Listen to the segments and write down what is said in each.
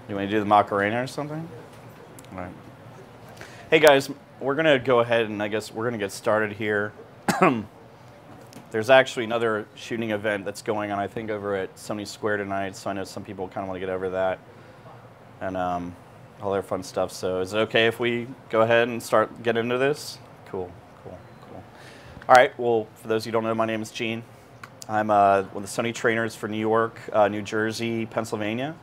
You want to do the Macarena or something? All right. Hey guys, we're going to go ahead and I guess we're going to get started here. There's actually another shooting event that's going on, I think, over at Sony Square tonight, so I know some people kind of want to get over that and all their fun stuff. So is it okay if we go ahead and start getting into this? Cool. All right, well, for those of you who don't know, my name is Gene. I'm one of the Sony trainers for New York, New Jersey, Pennsylvania.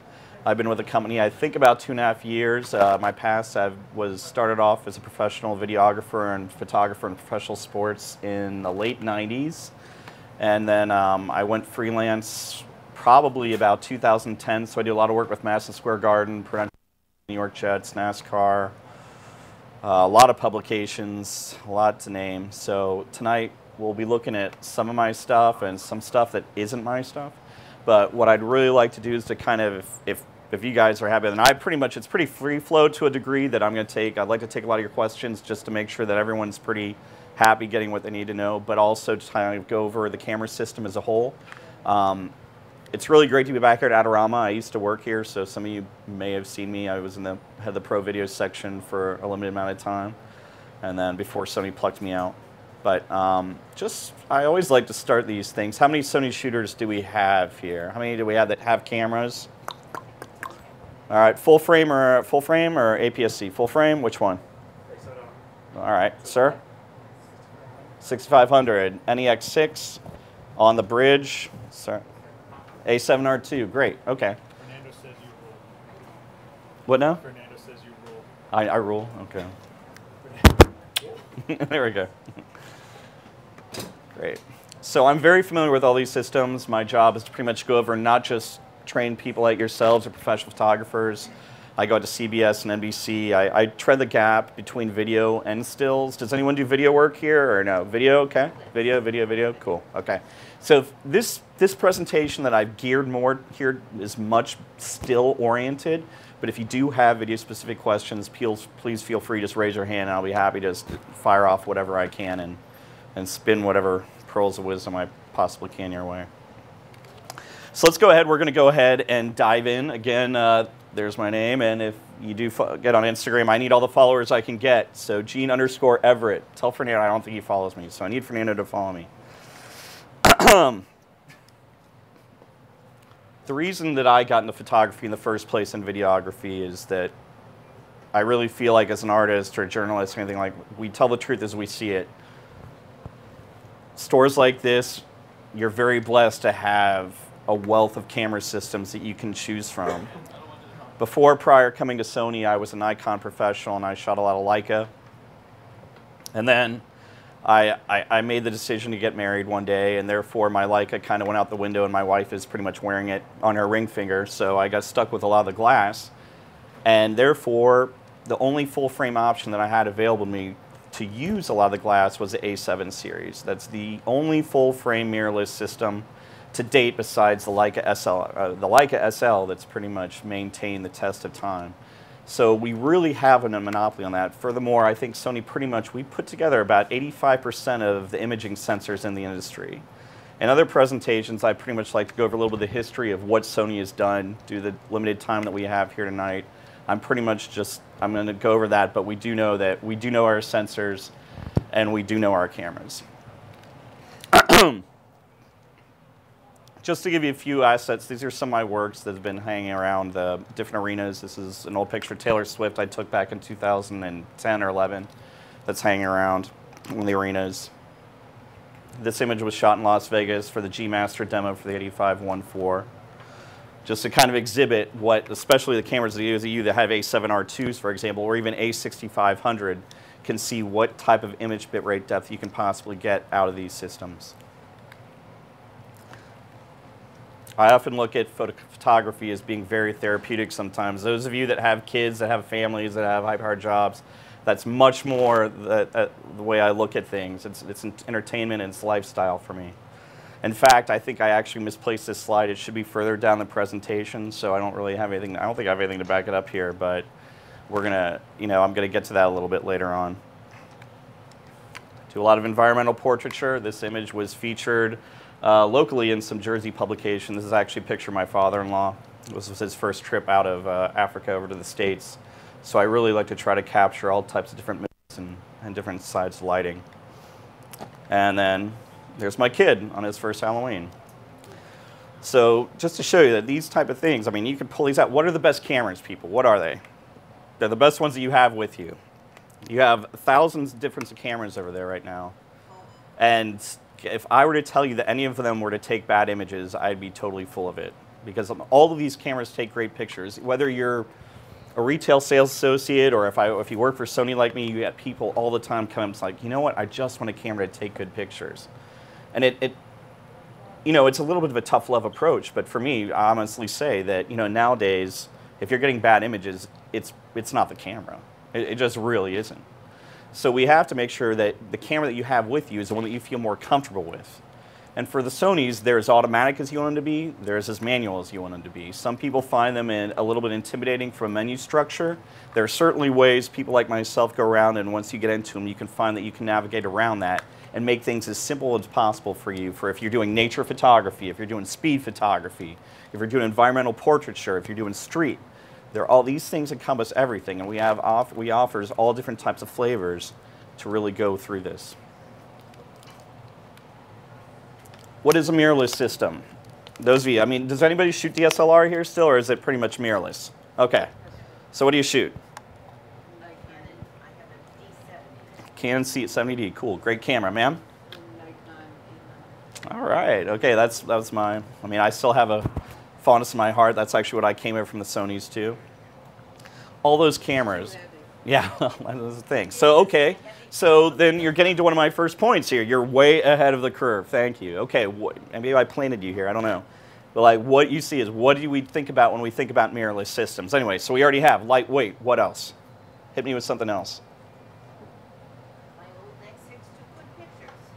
I've been with the company, I think, about 2.5 years. My past, I was started off as a professional videographer and photographer in professional sports in the late 90s. And then I went freelance probably about 2010. So I do a lot of work with Madison Square Garden, Prudential, New York Jets, NASCAR, a lot of publications, a lot to name. So tonight we'll be looking at some of my stuff and some stuff that isn't my stuff. But what I'd really like to do is to kind of, if you guys are happy, then it's pretty free flow to a degree that I'd like to take a lot of your questions just to make sure that everyone's pretty happy getting what they need to know, but also to kind of go over the camera system as a whole. It's really great to be back here at Adorama. I used to work here, so some of you may have seen me. I was had the pro video section for a limited amount of time, and then before Sony plucked me out. But I always like to start these things. How many Sony shooters do we have here? How many do we have that have cameras? All right, full frame or APS-C? Full frame, which one? All right, sir? 6500, NEX6 on the bridge, sir. A7R2, great, okay. Fernando says you rule. What now? Fernando says you rule. I rule, okay. There we go. Great. So I'm very familiar with all these systems. My job is to pretty much go over and not just train people like yourselves or professional photographers. I go to CBS and NBC. I tread the gap between video and stills. Does anyone do video work here or no? Video, okay. Video, cool, okay. So this presentation that I've geared more here is much still oriented, but if you do have video specific questions, please feel free to just raise your hand and I'll be happy to just fire off whatever I can and spin whatever pearls of wisdom I possibly can your way. So let's go ahead. We're going to go ahead and dive in. Again, there's my name, and if you do get on Instagram, I need all the followers I can get. So Gene_Everett. Tell Fernando I don't think he follows me, so I need Fernando to follow me. The reason that I got into photography in the first place and videography is that I really feel like as an artist or a journalist or anything, like, we tell the truth as we see it. Stores like this, you're very blessed to have a wealth of camera systems that you can choose from. Prior coming to Sony, I was a Nikon professional and I shot a lot of Leica. And then I made the decision to get married one day, and therefore my Leica kind of went out the window, and my wife is pretty much wearing it on her ring finger, so I got stuck with a lot of the glass. And therefore, the only full frame option that I had available to me to use a lot of the glass was the A7 series. That's the only full frame mirrorless system to date besides the Leica SL that's pretty much maintained the test of time. So we really have a monopoly on that. Furthermore, I think Sony pretty much, we put together about 85% of the imaging sensors in the industry. In other presentations, I pretty much like to go over a little bit of the history of what Sony has done due to the limited time that we have here tonight. I'm going to go over that, but we do know our sensors and we do know our cameras. Just to give you a few assets, these are some of my works that have been hanging around the different arenas. This is an old picture of Taylor Swift I took back in 2010 or 11 that's hanging around in the arenas. This image was shot in Las Vegas for the G Master demo for the 8514. Just to kind of exhibit what, especially the cameras that you that have A7R2s, for example, or even A6500, can see what type of image bitrate depth you can possibly get out of these systems. I often look at photography as being very therapeutic sometimes. Those of you that have kids, that have families, that have high-powered jobs, that's much more the way I look at things. It's entertainment and it's lifestyle for me. In fact, I think I actually misplaced this slide. It should be further down the presentation, so I don't really have anything. I don't think I have anything to back it up here, but we're gonna, I'm gonna get to that a little bit later on. Do a lot of environmental portraiture. This image was featured locally in some Jersey publications. This is actually a picture of my father-in-law. This was his first trip out of Africa over to the States. So I really like to try to capture all types of different moods and different sides of lighting. And then there's my kid on his first Halloween. So just to show you that these type of things, I mean, you can pull these out. What are the best cameras, people? What are they? They're the best ones that you have with you. You have thousands of different cameras over there right now. And if I were to tell you that any of them were to take bad images, I'd be totally full of it. Because all of these cameras take great pictures. Whether you're a retail sales associate or if you work for Sony like me, you get people all the time come up like, you know what, I just want a camera to take good pictures. And you know, it's a little bit of a tough love approach, but for me, I honestly say that, you know, nowadays, if you're getting bad images, it's not the camera. It just really isn't. So we have to make sure that the camera that you have with you is the one that you feel more comfortable with. And for the Sonys, they're as automatic as you want them to be, they're as manual as you want them to be. Some people find them a little bit intimidating from a menu structure. There are certainly ways people like myself go around, and once you get into them, you can find that you can navigate around that and make things as simple as possible for you, for if you're doing nature photography, if you're doing speed photography, if you're doing environmental portraiture, if you're doing street. All these things encompass everything, and we offers all different types of flavors to really go through this. What is a mirrorless system? Those of you, I mean, does anybody shoot DSLR here still, or is it pretty much mirrorless? Okay. So what do you shoot? Canon C70D, cool, great camera, ma'am. All right, okay, that's mine. I mean, I still have a fondness in my heart. That's actually what I came over from the Sonys too. All those cameras. Yeah, that's the thing. So, okay, so then you're getting to one of my first points here. You're way ahead of the curve. Thank you. Okay, maybe I planted you here. I don't know. But like what you see is what do we think about when we think about mirrorless systems? Anyway, so we already have lightweight. What else? Hit me with something else.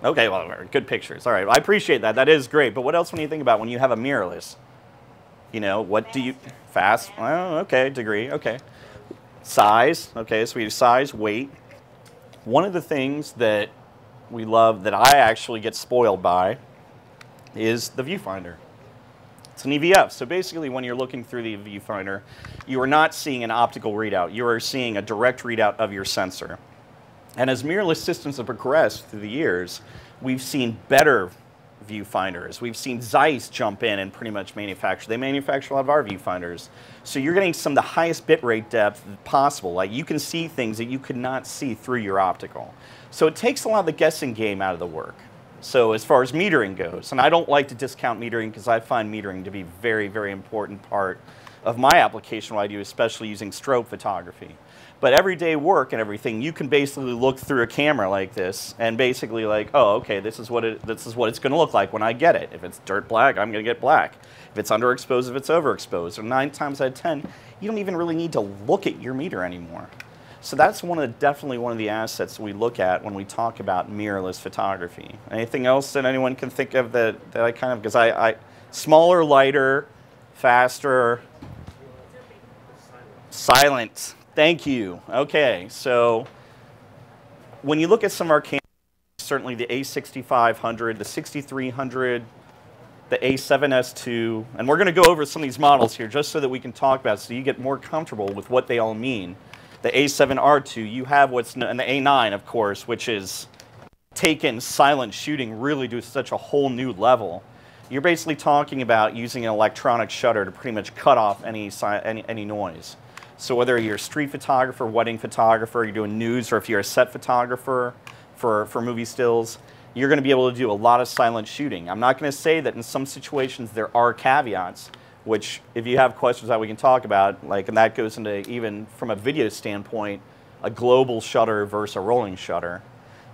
Okay, well, good pictures. All right, I appreciate that. That is great. But what else when you think about when you have a mirrorless? You know, what do you... Fast? Well, okay, degree, okay. Size, okay, so we have size, weight. One of the things that we love, that I actually get spoiled by, is the viewfinder. It's an EVF, so basically when you're looking through the viewfinder, you are not seeing an optical readout. You are seeing a direct readout of your sensor. And as mirrorless systems have progressed through the years, we've seen better viewfinders. We've seen Zeiss jump in and pretty much manufacture. They manufacture a lot of our viewfinders. So you're getting some of the highest bitrate depth possible. Like you can see things that you could not see through your optical. So it takes a lot of the guessing game out of the work. So as far as metering goes, and I don't like to discount metering because I find metering to be a very, very important part of my application, what I do, especially using strobe photography. But everyday work and everything, you can basically look through a camera like this and basically like, oh, okay, this is what it's going to look like when I get it. If it's dirt black, I'm going to get black. If it's underexposed, if it's overexposed. Or 9 times out of 10, you don't even really need to look at your meter anymore. So that's definitely one of the assets we look at when we talk about mirrorless photography. Anything else that anyone can think of that I kind of, because I smaller, lighter, faster, silent. Thank you. Okay, so when you look at some of our cameras, certainly the A6500, the 6300, the A7S II, and we're going to go over some of these models here just so that we can talk about it so you get more comfortable with what they all mean. The A7R2, you have what's known, and the A9, of course, which is taken silent shooting really to such a whole new level. You're basically talking about using an electronic shutter to pretty much cut off any noise. So whether you're a street photographer, wedding photographer, you're doing news, or if you're a set photographer for movie stills, you're going to be able to do a lot of silent shooting. I'm not going to say that in some situations there are caveats, which if you have questions that we can talk about, like, and that goes into even from a video standpoint, a global shutter versus a rolling shutter.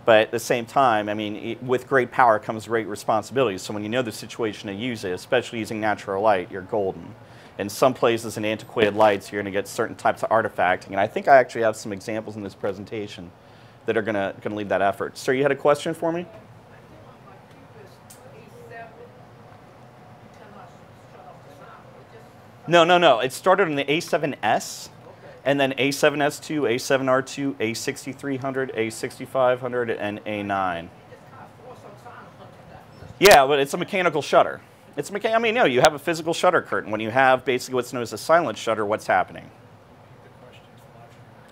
But at the same time, I mean, with great power comes great responsibility. So when you know the situation to use it, especially using natural light, you're golden. In some places in antiquated lights, you're going to get certain types of artifacting. And I think I actually have some examples in this presentation that are going to lead that effort. Sir, you had a question for me? No. It started on the A7S, and then A7S2, A7R2, A6300, A6500, and A9. Yeah, but it's a mechanical shutter. It's I mean, no, you have a physical shutter curtain. When you have basically what's known as a silent shutter, what's happening?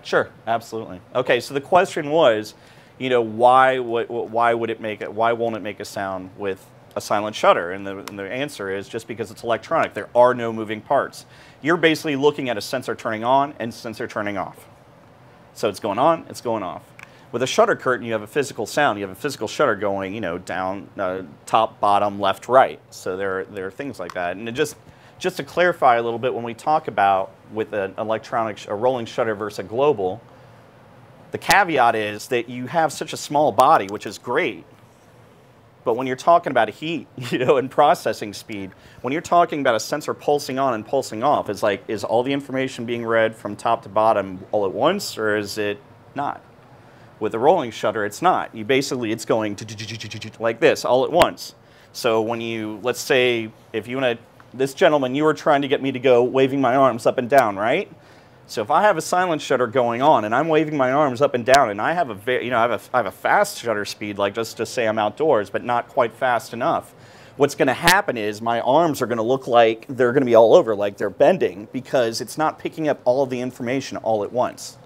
Sure, absolutely. Okay, so the question was, you know, why won't it make a sound with a silent shutter? And the answer is just because it's electronic. There are no moving parts. You're basically looking at a sensor turning on and sensor turning off. So it's going on, it's going off. With a shutter curtain, you have a physical sound. You have a physical shutter going, you know, down, top, bottom, left, right. So there are things like that. And just to clarify a little bit, when we talk about with an a rolling shutter versus a global, the caveat is that you have such a small body, which is great. But when you're talking about heat, you know, and processing speed, when you're talking about a sensor pulsing on and pulsing off, is all the information being read from top to bottom all at once, or is it not? With a rolling shutter, it's not. It's going like this all at once. So when you, let's say, if you want to, this gentleman, you were trying to get me to go waving my arms up and down, right? So if I have a silent shutter going on and I'm waving my arms up and down, and I have I have a fast shutter speed, like just to say I'm outdoors, but not quite fast enough. What's going to happen is my arms are going to look like they're going to be all over, like they're bending, because it's not picking up all of the information all at once.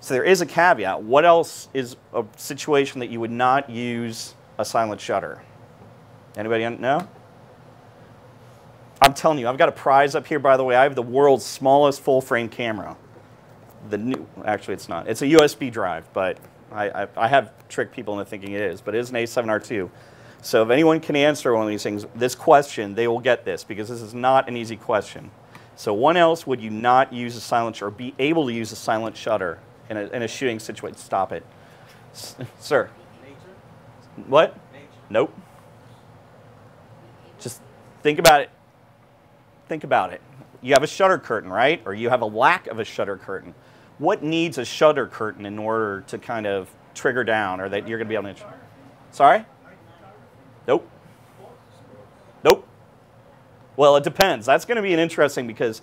So there is a caveat. What else is a situation that you would not use a silent shutter? Anybody know? I'm telling you, I've got a prize up here, by the way. I have the world's smallest full-frame camera. Actually, it's not. It's a USB drive, but I have tricked people into thinking it is, but it is an A7R2. So if anyone can answer one of these things, this question, they will get this, because this is not an easy question. So when else would you not use a silent shutter, or be able to use a silent shutter in a shooting situation? Stop it. Sir? Nature? What? Nature. Nope. Just think about it. Think about it. You have a shutter curtain, right? Or you have a lack of a shutter curtain. What needs a shutter curtain in order to kind of trigger down, or that you're going to be able to... Sorry? Nope. Nope. Well, it depends. That's going to be an interesting, because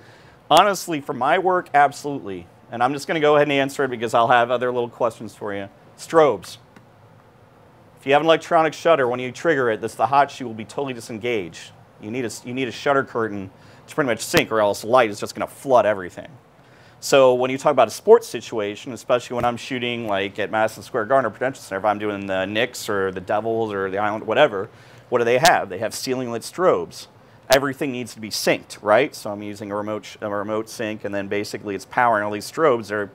honestly, for my work, absolutely. And I'm just going to go ahead and answer it because I'll have other little questions for you. Strobes. If you have an electronic shutter, when you trigger it, the hot shoe will be totally disengaged. You need a shutter curtain to pretty much sync, or else light is just going to flood everything. So when you talk about a sports situation, especially when I'm shooting like at Madison Square Garden or Prudential Center, if I'm doing the Knicks or the Devils or the Island, whatever, what do they have? They have ceiling lit strobes. Everything needs to be synced, right? So I'm using a remote sync, and then basically it's powering all these strobes, or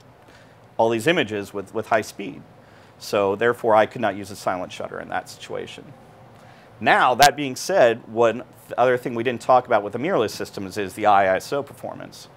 all these images with high speed. So therefore, I could not use a silent shutter in that situation. Now, that being said, the other thing we didn't talk about with the mirrorless systems is the ISO performance.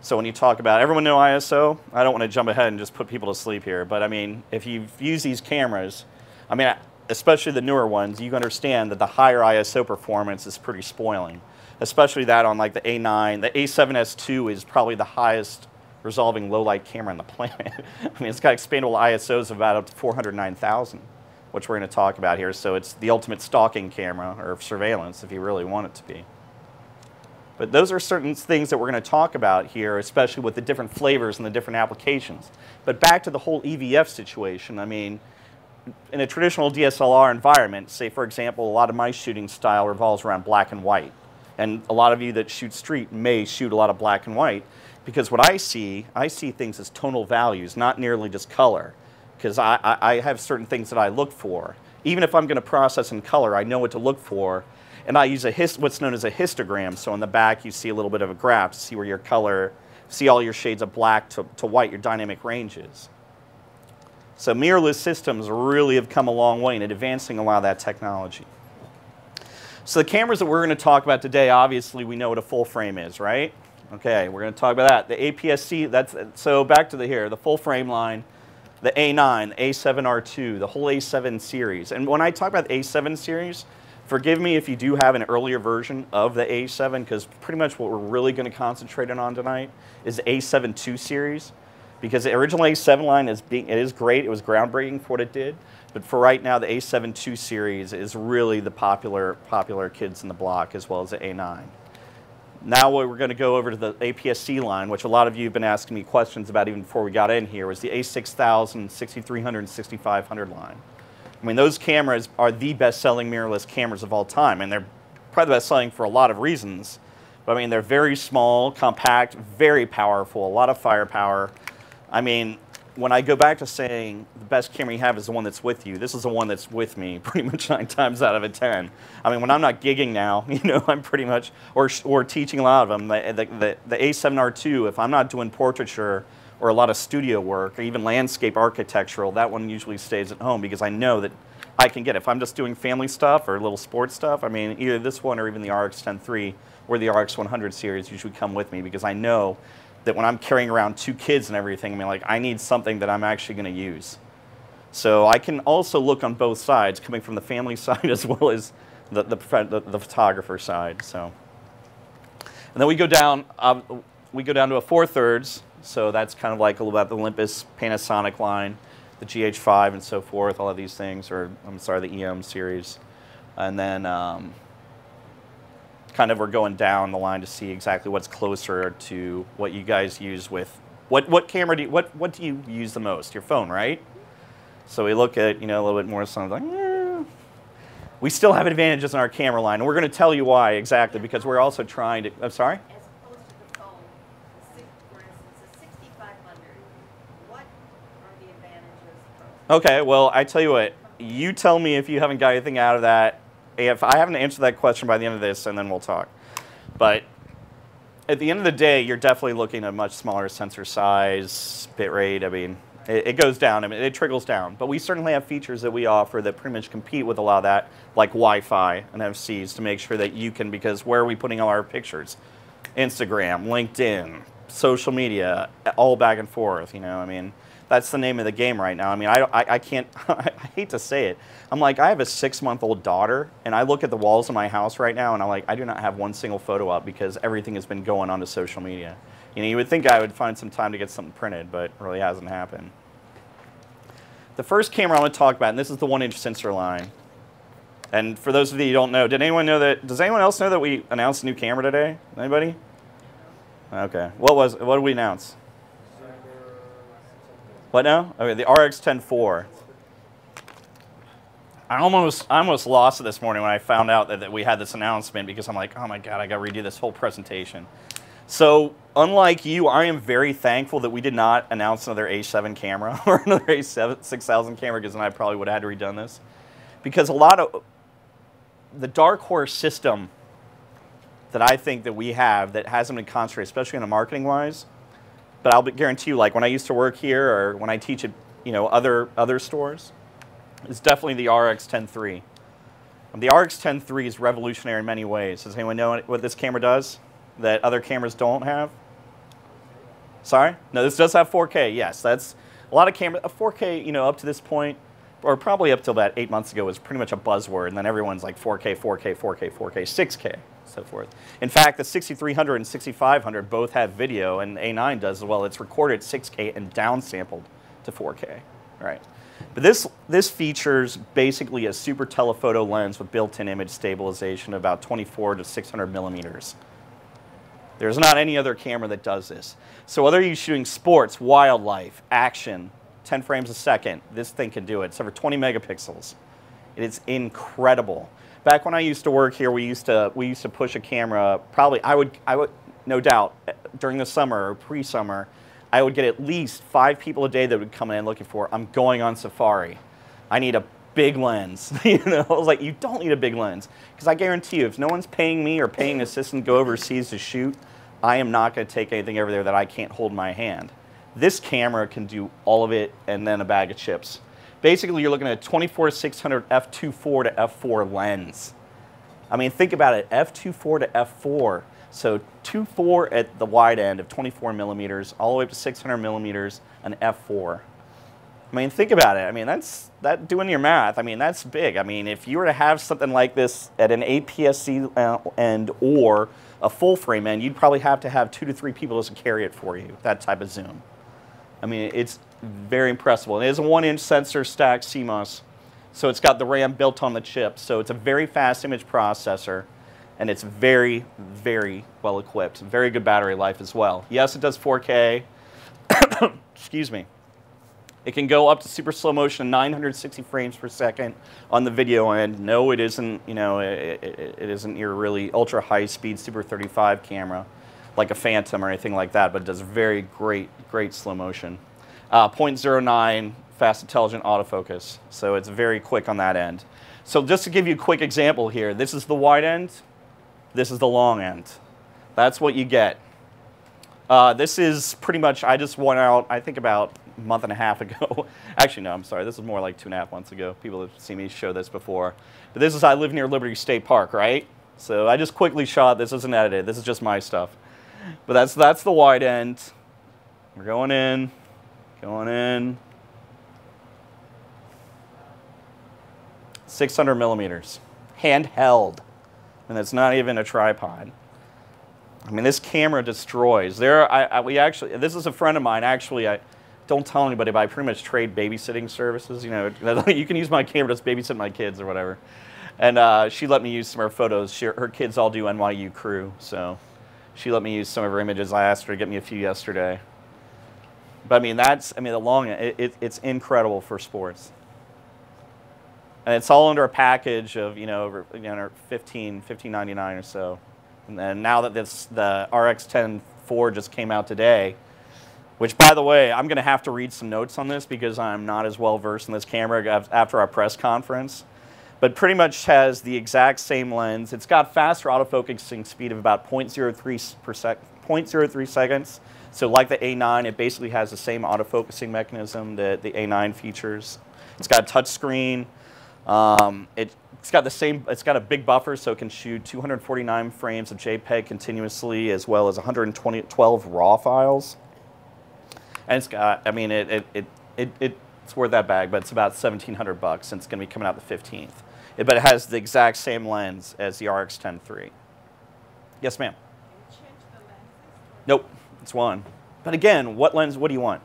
So when you talk about, everyone know ISO? I don't want to jump ahead and just put people to sleep here, but I mean, if you've used these cameras, I mean, especially the newer ones, you understand that the higher ISO performance is pretty spoiling. Especially that on like the A9. The A7S II is probably the highest resolving low light camera on the planet. I mean, it's got expandable ISOs of about up to 409,000, which we're going to talk about here. So it's the ultimate stalking camera, or surveillance, if you really want it to be. But those are certain things that we're going to talk about here, especially with the different flavors and the different applications. But back to the whole EVF situation, I mean, in a traditional DSLR environment, say for example, a lot of my shooting style revolves around black and white. And a lot of you that shoot street may shoot a lot of black and white, because what I see things as tonal values, not nearly just color. Because I have certain things that I look for. Even if I'm going to process in color, I know what to look for. And I use what's known as a histogram. So in the back, you see a little bit of a graph to see where your color, see all your shades of black to white, your dynamic range is. So mirrorless systems really have come a long way in advancing a lot of that technology. So the cameras that we're going to talk about today, obviously we know what a full frame is, right? Okay, we're going to talk about that. The APS-C, so back to the full frame line, the A9, the A7R2, the whole A7 series. And when I talk about the A7 series, forgive me if you do have an earlier version of the A7, because pretty much what we're really going to concentrate on tonight is the A7 II series. Because the original A7 line it is great, it was groundbreaking for what it did, but for right now the A7 II series is really the popular kids in the block, as well as the A9. Now we're going to go over to the APS-C line, which a lot of you have been asking me questions about even before we got in here, was the A6000, 6300, and 6500 line. I mean, those cameras are the best-selling mirrorless cameras of all time, and they're probably the best selling for a lot of reasons. But I mean, they're very small, compact, very powerful, a lot of firepower. I mean, when I go back to saying the best camera you have is the one that's with you, this is the one that's with me pretty much 9 times out of 10. I mean, when I'm not gigging now, you know, I'm pretty much, or teaching a lot of them. The A7R2, if I'm not doing portraiture or a lot of studio work, or even landscape architectural, that one usually stays at home because I know that I can get it. If I'm just doing family stuff or little sports stuff, I mean, either this one or even the RX 10-3 or the RX 100 series usually come with me because I know that when I'm carrying around 2 kids and everything, I mean, like, I need something that I'm actually going to use. So I can also look on both sides, coming from the family side as well as the photographer side. So, and then we go down to a 4/3. So that's kind of like a little about the Olympus Panasonic line, the GH5 and so forth, all of these things, or I'm sorry, the EM series. And then kind of we're going down the line to see exactly what's closer to what you guys use with, what camera do you, what do you use the most? Your phone, right? So we look at, you know, a little bit more something like, we still have advantages in our camera line, and we're going to tell you why exactly, because we're also trying to, I'm sorry? As opposed to the phone, for instance, the 6500, what are the advantages? Okay, well, I tell you what, you tell me if you haven't got anything out of that. If I haven't answered that question by the end of this, and then we'll talk. But at the end of the day, you're definitely looking at a much smaller sensor size, bit rate. I mean, it goes down. I mean, it trickles down. But we certainly have features that we offer that pretty much compete with a lot of that, like Wi-Fi and FCs, to make sure that you can, because where are we putting all our pictures? Instagram, LinkedIn, social media, all back and forth, you know, I mean, that's the name of the game right now. I mean, I can't, I hate to say it. I'm like, I have a 6-month-old daughter, and I look at the walls of my house right now, and I'm like, I do not have one single photo up because everything has been going onto social media. You know, you would think I would find some time to get something printed, but it really hasn't happened. The first camera I want to talk about, and this is the 1-inch sensor line. And for those of you who don't know, does anyone else know that we announced a new camera today? Anybody? Okay. What did we announce? What now? Okay, the RX 10-4. I almost lost it this morning when I found out that we had this announcement, because I'm like, oh my God, I got to redo this whole presentation. So unlike you, I am very thankful that we did not announce another A7 camera or another A7 6000 camera, because then I probably would have had to redone this. Because a lot of the dark horse system that I think that we have that hasn't been concentrated, especially in the marketing wise, but I'll guarantee you, like when I used to work here or when I teach at, you know, other stores, is definitely the RX 10-3. The RX 10-3 is revolutionary in many ways. Does anyone know what this camera does that other cameras don't have? Sorry? No, this does have 4K. Yes, that's a lot of cameras. 4K, you know, up to this point, or probably up till about 8 months ago, was pretty much a buzzword, and then everyone's like 4K, 4K, 4K, 4K, 6K. So forth. In fact, the 6300 and 6500 both have video, and A9 does as well. It's recorded 6K and downsampled to 4K, right? But this features basically a super telephoto lens with built-in image stabilization of about 24 to 600 millimeters. There's not any other camera that does this. So whether you're shooting sports, wildlife, action, 10 frames a second, this thing can do it. It's over 20 megapixels. It is incredible. Back when I used to work here, we used to push a camera. Probably, I would no doubt, during the summer or pre-summer, I would get at least 5 people a day that would come in looking for, I'm going on safari. I need a big lens. You know, I was like, you don't need a big lens, because I guarantee you, if no one's paying me or paying an assistant to go overseas to shoot, I am not going to take anything over there that I can't hold in my hand. This camera can do all of it and then a bag of chips. Basically, you're looking at a 24-600 f2.4 to f4 lens. I mean, think about it, f2.4 to f4. So 2.4 at the wide end of 24 millimeters, all the way up to 600 millimeters, an f4. I mean, think about it. I mean, that's doing your math. I mean, that's big. I mean, if you were to have something like this at an APS-C end or a full frame end, you'd probably have to have 2 to 3 people just to carry it for you, that type of zoom. I mean, it's very impressive. It is a 1-inch sensor stacked CMOS, so it's got the RAM built on the chip. So it's a very fast image processor, and it's very, very well equipped. Very good battery life as well. Yes, it does 4K. Excuse me. It can go up to super slow motion, 960 frames per second on the video end. No, it isn't, you know, it isn't your really ultra high speed Super 35 camera like a Phantom or anything like that, but it does very great slow motion. 0.09 fast intelligent autofocus, so it's very quick on that end. So just to give you a quick example here, this is the wide end, this is the long end. That's what you get. This is pretty much, I just went out, I think about a month and a half ago. Actually, no, I'm sorry, this is more like 2.5 months ago. People have seen me show this before. But this is, I live near Liberty State Park, right? So I just quickly shot, this isn't edited, this is just my stuff. But that's the wide end. We're going in. 600 millimeters, handheld, and it's not even a tripod. I mean, this camera destroys. This is a friend of mine. Actually, I don't tell anybody, but I pretty much trade babysitting services. You know, you can use my camera to babysit my kids or whatever. And she let me use some of her photos. Her kids all do NYU crew, so she let me use some of her images. I asked her to get me a few yesterday. But I mean, the long end, it's incredible for sports. And it's all under a package of, you know, $15.99 or so. And then now that the RX10 IV just came out today, which, by the way, I'm going to have to read some notes on this because I'm not as well versed in this camera after our press conference. But pretty much has the exact same lens. It's got faster autofocusing speed of about 0.03 seconds. So like the A9, it basically has the same autofocusing mechanism that the A9 features. It's got a touch screen. It's got a big buffer, so it can shoot 249 frames of JPEG continuously, as well as 112 RAW files. And it's got, I mean, it's worth that bag, but it's about $1,700, and it's going to be coming out the 15th. But it has the exact same lens as the RX10 III. Yes, ma'am. Nope, it's one. But again, what lens? What do you want?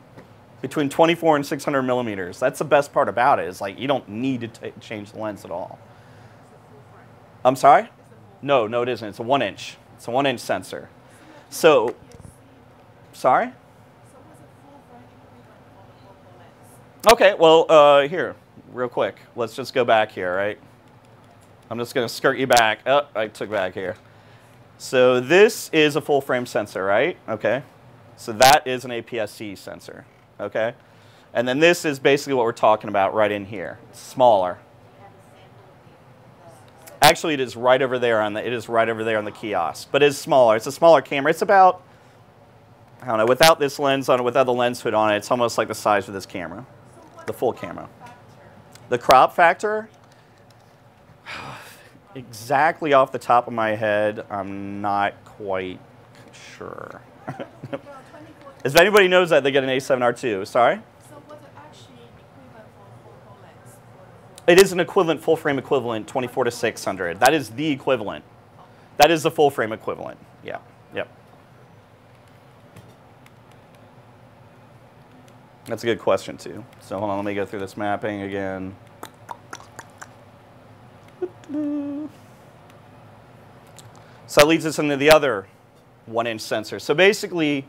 Between 24 and 600 millimeters. That's the best part about it. Is like you don't need to change the lens at all. I'm sorry? No, it isn't. It's a 1-inch. It's a 1-inch sensor. So, sorry? Okay, well, here, real quick. Let's just go back here, right? I'm just going to skirt you back. Oh, I took back here. So this is a full frame sensor, right? Okay. So that is an APS-C sensor, okay? And then this is basically what we're talking about right in here. It's smaller. Actually, it is right over there on the kiosk, but it's smaller. It's a smaller camera. It's about, I don't know, without this lens on it, without the lens hood on it, it's almost like the size of this camera, the full camera. The crop factor, exactly off the top of my head, I'm not quite sure. If anybody knows that, they get an A7R2. Sorry? So what's actually equivalent for full lens? It is an equivalent, full frame equivalent, 24 to 600. That is the equivalent. That is the full frame equivalent. Yeah. Yep. That's a good question, too. So hold on, let me go through this mapping again. So that leads us into the other 1-inch sensor. So basically,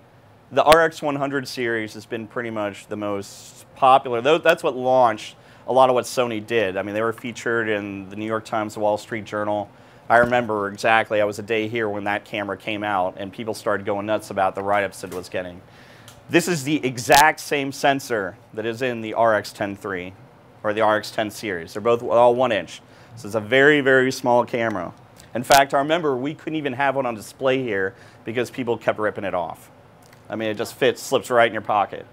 the RX100 series has been pretty much the most popular. That's what launched a lot of what Sony did. I mean, they were featured in the New York Times, the Wall Street Journal. I remember exactly, I was a day here when that camera came out, and people started going nuts about the write-ups it was getting. This is the exact same sensor that is in the RX10 III, or the RX10 series. They're both all 1-inch. So it's a very, very small camera. In fact, I remember we couldn't even have one on display here because people kept ripping it off. I mean, it just slips right in your pocket.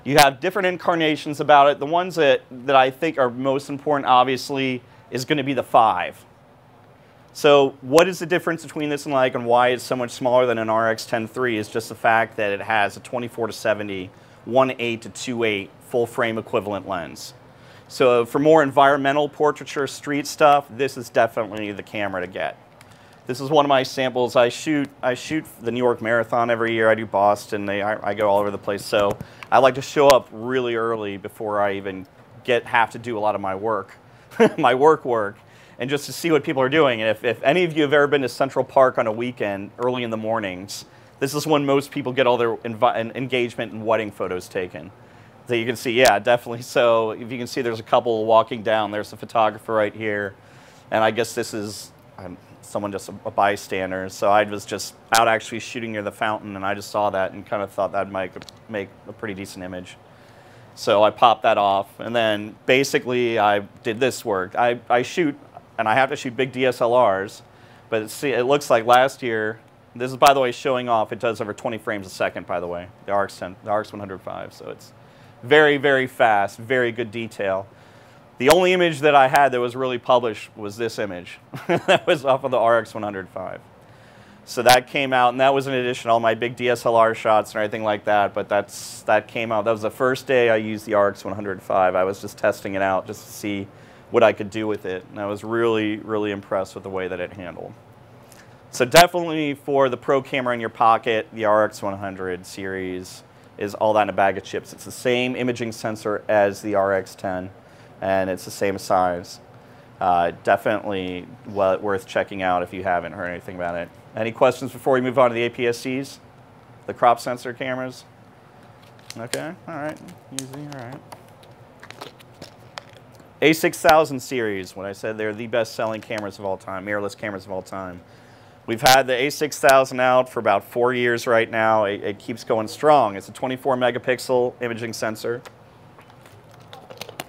You have different incarnations about it. The ones that I think are most important, obviously, is going to be the 5. So what is the difference between this and why it's so much smaller than an RX10 III is just the fact that it has a 24 to 70, 1.8 to 2.8 full frame equivalent lens. So for more environmental portraiture, street stuff, this is definitely the camera to get. This is one of my samples. I shoot the New York Marathon every year. I do Boston. I go all over the place. So I like to show up really early before I even have to do a lot of my work, my work, and just to see what people are doing. And if any of you have ever been to Central Park on a weekend, early in the mornings, this is when most people get all their engagement and wedding photos taken. that you can see, yeah, definitely. So if you can see, there's a couple walking down. There's a photographer right here, and I guess this is someone just a bystander. So I was just out actually shooting near the fountain, and I just saw that and kind of thought that might make a pretty decent image. So I popped that off, and then basically I did this work. I shoot, and I have to shoot big DSLRs, but it looks like last year. This is, by the way, showing off. It does over 20 frames a second, by the way, the RX 105. So it's very, very fast, very good detail. The only image that I had that was really published was this image. That was off of the RX 105. So that came out, and that was in addition to all my big DSLR shots and everything like that. But that came out. That was the first day I used the RX 105. I was just testing it out just to see what I could do with it. And I was really, really impressed with the way that it handled. So definitely for the pro camera in your pocket, the RX 100 series is all that in a bag of chips. It's the same imaging sensor as the RX 10, and it's the same size. Definitely worth checking out if you haven't heard anything about it. Any questions before we move on to the APS-Cs, the crop sensor cameras? Okay, all right, easy, all right. A6000 series, when I said they're the best-selling cameras of all time, mirrorless cameras of all time. We've had the A6000 out for about 4 years right now. It keeps going strong. It's a 24 megapixel imaging sensor.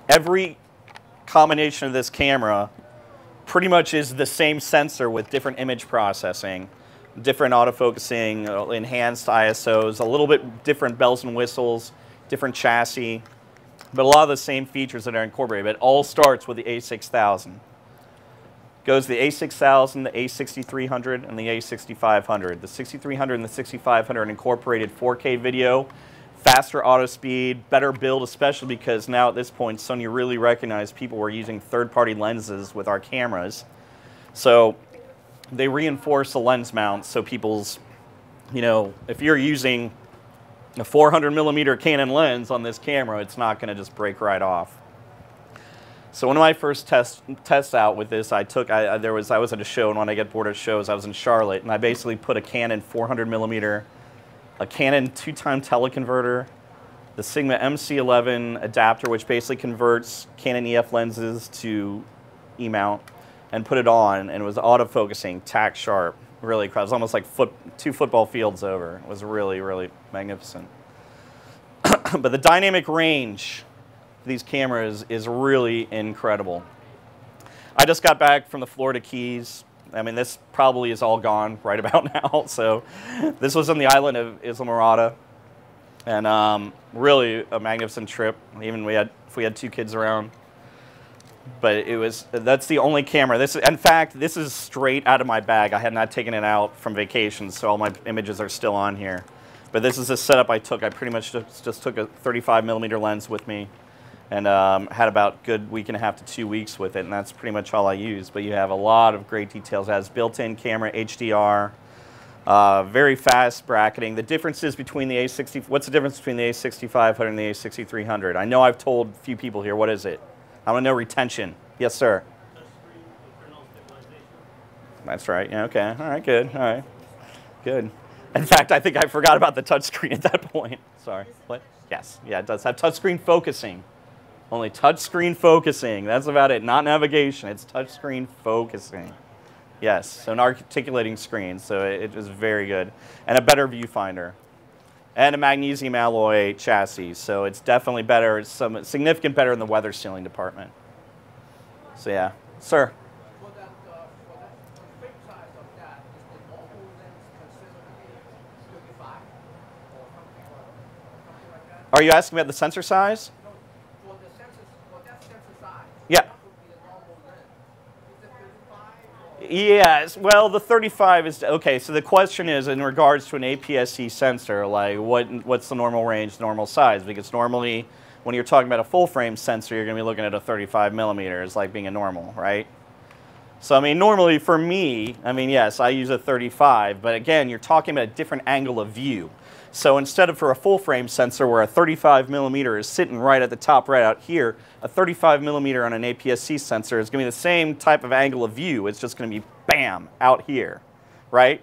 Every combination of this camera pretty much is the same sensor with different image processing, different autofocusing, enhanced ISOs, a little bit different bells and whistles, different chassis, but a lot of the same features that are incorporated. But it all starts with the A6000. Goes the A6000, the A6300, and the A6500. The 6300 and the 6500 incorporated 4K video, faster auto speed, better build, especially because now at this point Sony really recognized people were using third-party lenses with our cameras. So they reinforce the lens mount so people's, you know, if you're using a 400 millimeter Canon lens on this camera, it's not going to just break right off. So one of my first tests out with this, I was at a show, and when I get bored of shows, I was in Charlotte, and I basically put a Canon 400 millimeter, a Canon 2-time teleconverter, the Sigma MC11 adapter, which basically converts Canon EF lenses to E-mount, and put it on, and it was autofocusing, tack sharp, really. It was almost like 2 football fields over. It was really, really magnificent. But the dynamic range these cameras is really incredible. I just got back from the Florida Keys. I mean, this probably is all gone right about now. So this was on the island of Islamorada, and really a magnificent trip. Even if we had 2 kids around. But that's the only camera. In fact, this is straight out of my bag. I had not taken it out from vacation, so all my images are still on here. But this is a setup I took. I pretty much just took a 35 millimeter lens with me, and had about a good week and a half to 2 weeks with it, and that's pretty much all I use. But you have a lot of great details. It has built-in camera, HDR, very fast bracketing. The differences between the what's the difference between the A6500 and the A6300? I know I've told a few people here. What is it? I want to know retention. Yes, sir. That's right. Yeah, okay. All right, good. All right. Good. In fact, I think I forgot about the touchscreen at that point. Sorry. What? Yes. Yeah, it does have touchscreen focusing. Only touchscreen focusing. That's about it. Not navigation. It's touchscreen focusing. Yes. So an articulating screen. So it was very good. And a better viewfinder. And a magnesium alloy chassis. So it's definitely better. It's significant better in the weather sealing department. So yeah. Sir? Are you asking about the sensor size? For that sensor size, Yeah. that would be the normal lens. Is it 35 or? Yes. Well, the 35 is okay. So the question is, in regards to an APS-C sensor, like what's the normal range, normal size? Because normally, when you're talking about a full frame sensor, you're going to be looking at a 35 millimeters, like being a normal, right? So I mean, normally for me, I mean, yes, I use a 35, but again, you're talking about a different angle of view. So instead of for a full frame sensor where a 35 millimeter is sitting right at the top right out here, a 35 millimeter on an APS-C sensor is going to be the same type of angle of view. It's just going to be bam, out here, right?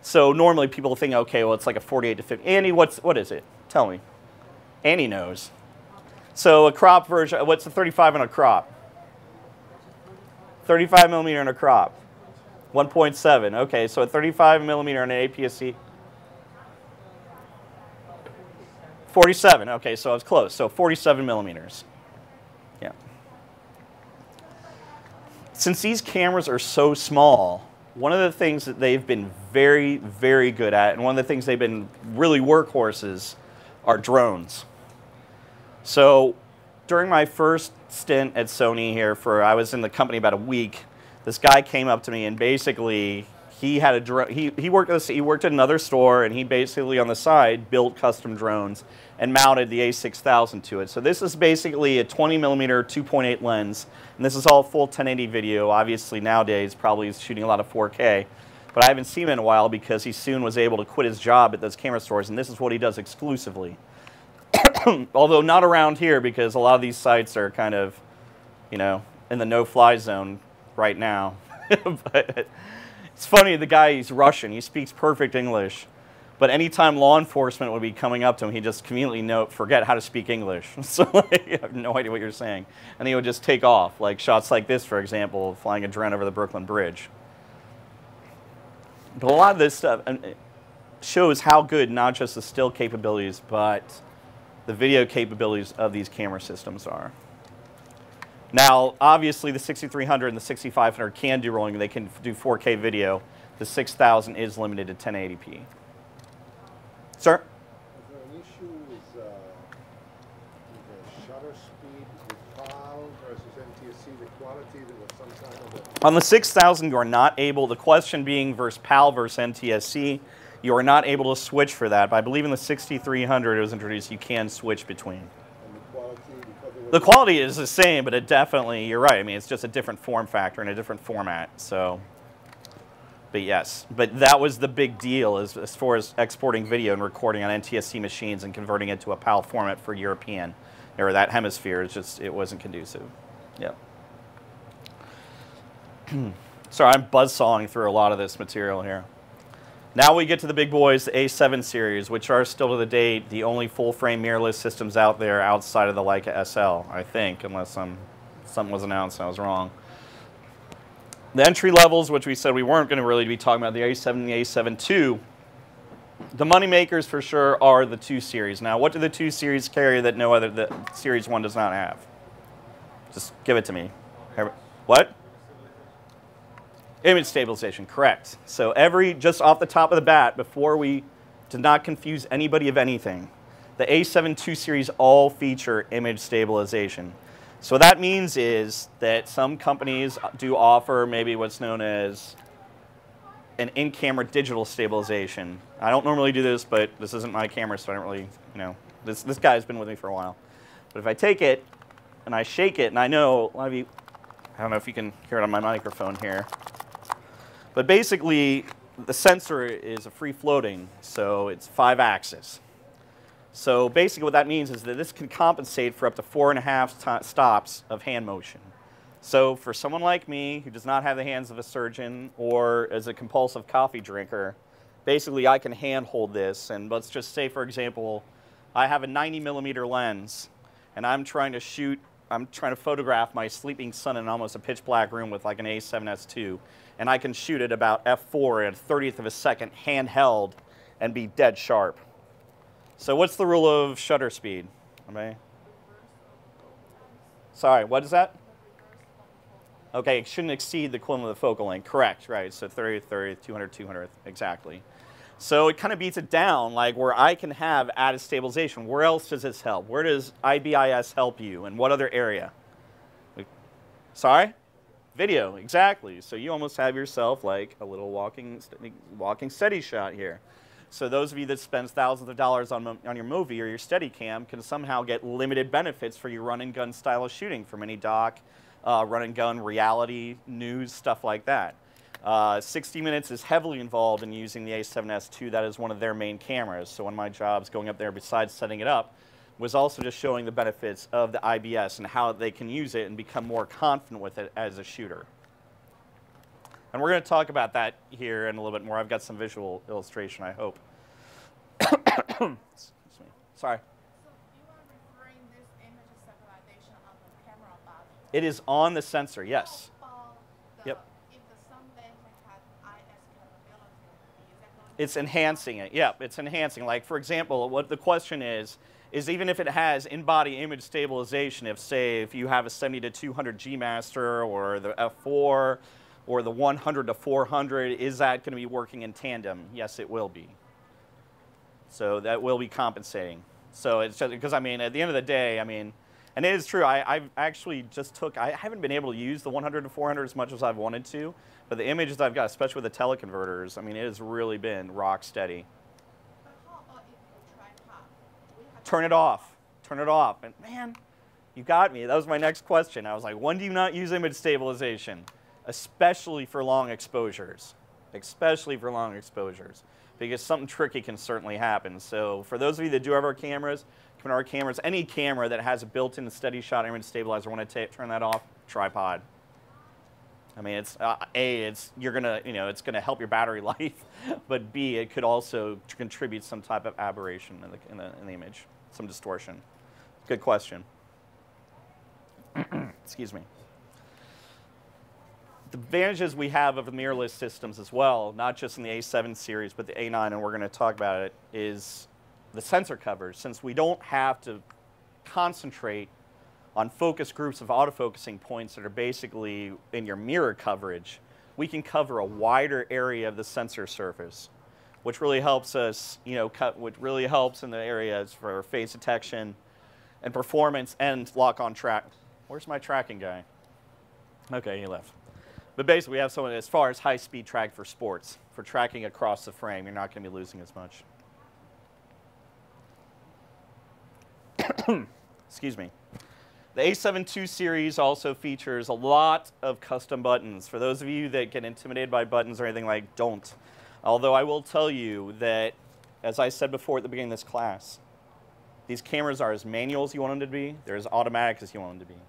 So normally people think, okay, well, it's like a 48 to 50. Andy, what is it? Tell me. Andy knows. So a crop version, what's the 35 in a crop? 35 millimeter in a crop. 1.7. Okay, so a 35 millimeter in an APS-C. 47. Okay, so I was close. So 47 millimeters. Yeah. Since these cameras are so small, one of the things that they've been very, very good at, and one of the things they've been really workhorses, are drones. So during my first stint at Sony here, I was in the company about a week, this guy came up to me and basically he had a drone. He worked at another store, and he basically on the side built custom drones and mounted the A6000 to it. So this is basically a 20 millimeter 2.8 lens, and this is all full 1080 video. Obviously nowadays probably he's shooting a lot of 4K, but I haven't seen him in a while because he soon was able to quit his job at those camera stores, and this is what he does exclusively. Although not around here because a lot of these sites are kind of, you know, in the no-fly zone right now. But it's funny, the guy, he's Russian, he speaks perfect English, but anytime law enforcement would be coming up to him, he'd just conveniently forget how to speak English. So like, I have no idea what you're saying. And he would just take off, like shots like this, for example, flying a drone over the Brooklyn Bridge. But a lot of this stuff shows how good not just the still capabilities, but the video capabilities of these camera systems are. Now, obviously, the 6300 and the 6500 can do rolling. They can do 4K video. The 6000 is limited to 1080p. Sir? Is there an issue with the shutter speed with PAL versus NTSC, the quality? There was some kind of On the 6000, you are not able, the question being versus PAL versus NTSC, you are not able to switch for that. But I believe in the 6300 it was introduced, you can switch between. And the quality, because it was The quality is the same, but it definitely, you're right. I mean, it's just a different form factor and a different format. So, but yes, but that was the big deal as far as exporting video and recording on NTSC machines and converting it to a PAL format for European or that hemisphere. It's just, it wasn't conducive. Yep. Sorry, I'm buzzsawing through a lot of this material here. Now we get to the big boys, the A7 series, which are still to the date the only full-frame mirrorless systems out there outside of the Leica SL, I think, unless something was announced and I was wrong. The entry levels, which we said we weren't going to really be talking about, the A7 and the A7 II, the money makers for sure are the 2 series. Now, what do the 2 series carry that the Series 1 does not have? Just give it to me. What? Image stabilization, correct. So just off the top of the bat, before we did not confuse anybody of anything, the A7 II series all feature image stabilization. So what that means is that some companies do offer maybe what's known as an in-camera digital stabilization. I don't normally do this, but this isn't my camera, so I don't really, you know, this guy's been with me for a while. But if I take it and I shake it, and I know a lot of you, I don't know if you can hear it on my microphone here, but basically the sensor is a free floating, so it's 5-axis. So basically what that means is that this can compensate for up to 4.5 stops of hand motion. So for someone like me who does not have the hands of a surgeon or is a compulsive coffee drinker, basically I can hand hold this, and let's just say, for example, I have a 90 millimeter lens and I'm trying to photograph my sleeping son in almost a pitch black room with like an A7S II, and I can shoot at about f4 at a 30th of a second handheld and be dead sharp. So what's the rule of shutter speed? Sorry, what is that? Okay, it shouldn't exceed the equivalent of the focal length. Correct, right. So 30, 30, 200, 200, exactly. So it kind of beats it down, like where I can have added stabilization. Where else does this help? Where does IBIS help you? And what other area? Sorry? Video, exactly. So you almost have yourself like a little walking steady shot here. So those of you that spend thousands of dollars on your movie or your Steadicam can somehow get limited benefits for your run-and-gun style of shooting from any doc, run-and-gun, reality, news, stuff like that. 60 Minutes is heavily involved in using the A7S II. That is one of their main cameras. So one of my jobs going up there, besides setting it up, was also just showing the benefits of the IBS and how they can use it and become more confident with it as a shooter. And we're going to talk about that here in a little bit more. I've got some visual illustration, I hope. Excuse me. Sorry. So you are referring this image It is on the sensor, yes. How about Yep. if some lens has IS capability, is that going It's enhancing it. Yeah, it's enhancing. Like, for example, what the question is even if it has in-body image stabilization, if you have a 70 to 200 G Master or the F4 or the 100 to 400, is that going to be working in tandem? Yes, it will be. So that will be compensating. So it's just because, I mean, at the end of the day, I mean, and it is true, I've actually just I haven't been able to use the 100 to 400 as much as I've wanted to, but the images I've got, especially with the teleconverters, I mean, it has really been rock steady. But how about if you tripod? We have Turn it off. Turn it off. And man, you got me. That was my next question. I was like, when do you not use image stabilization? Especially for long exposures. Especially for long exposures. Because something tricky can certainly happen. So for those of you that do have our cameras, any camera that has a built-in steady shot image stabilizer, want to turn that off, tripod. I mean, it's you're gonna, it's gonna help your battery life, but B, it could also contribute some type of aberration in the image, some distortion. Good question. Excuse me. The advantages we have of the mirrorless systems as well, not just in the A7 series, but the A9, and we're going to talk about it, is the sensor coverage. Since we don't have to concentrate on focus groups of autofocusing points that are basically in your mirror coverage, we can cover a wider area of the sensor surface, which really helps us, which really helps in the areas for face detection and performance and lock on track. Where's my tracking guy? Okay, he left. But basically, we have someone as far as high-speed track for sports. For tracking across the frame, you're not going to be losing as much. Excuse me. The A7 II series also features a lot of custom buttons. For those of you that get intimidated by buttons or anything like, don't. Although I will tell you that, as I said before at the beginning of this class, these cameras are as manual as you want them to be. They're as automatic as you want them to be.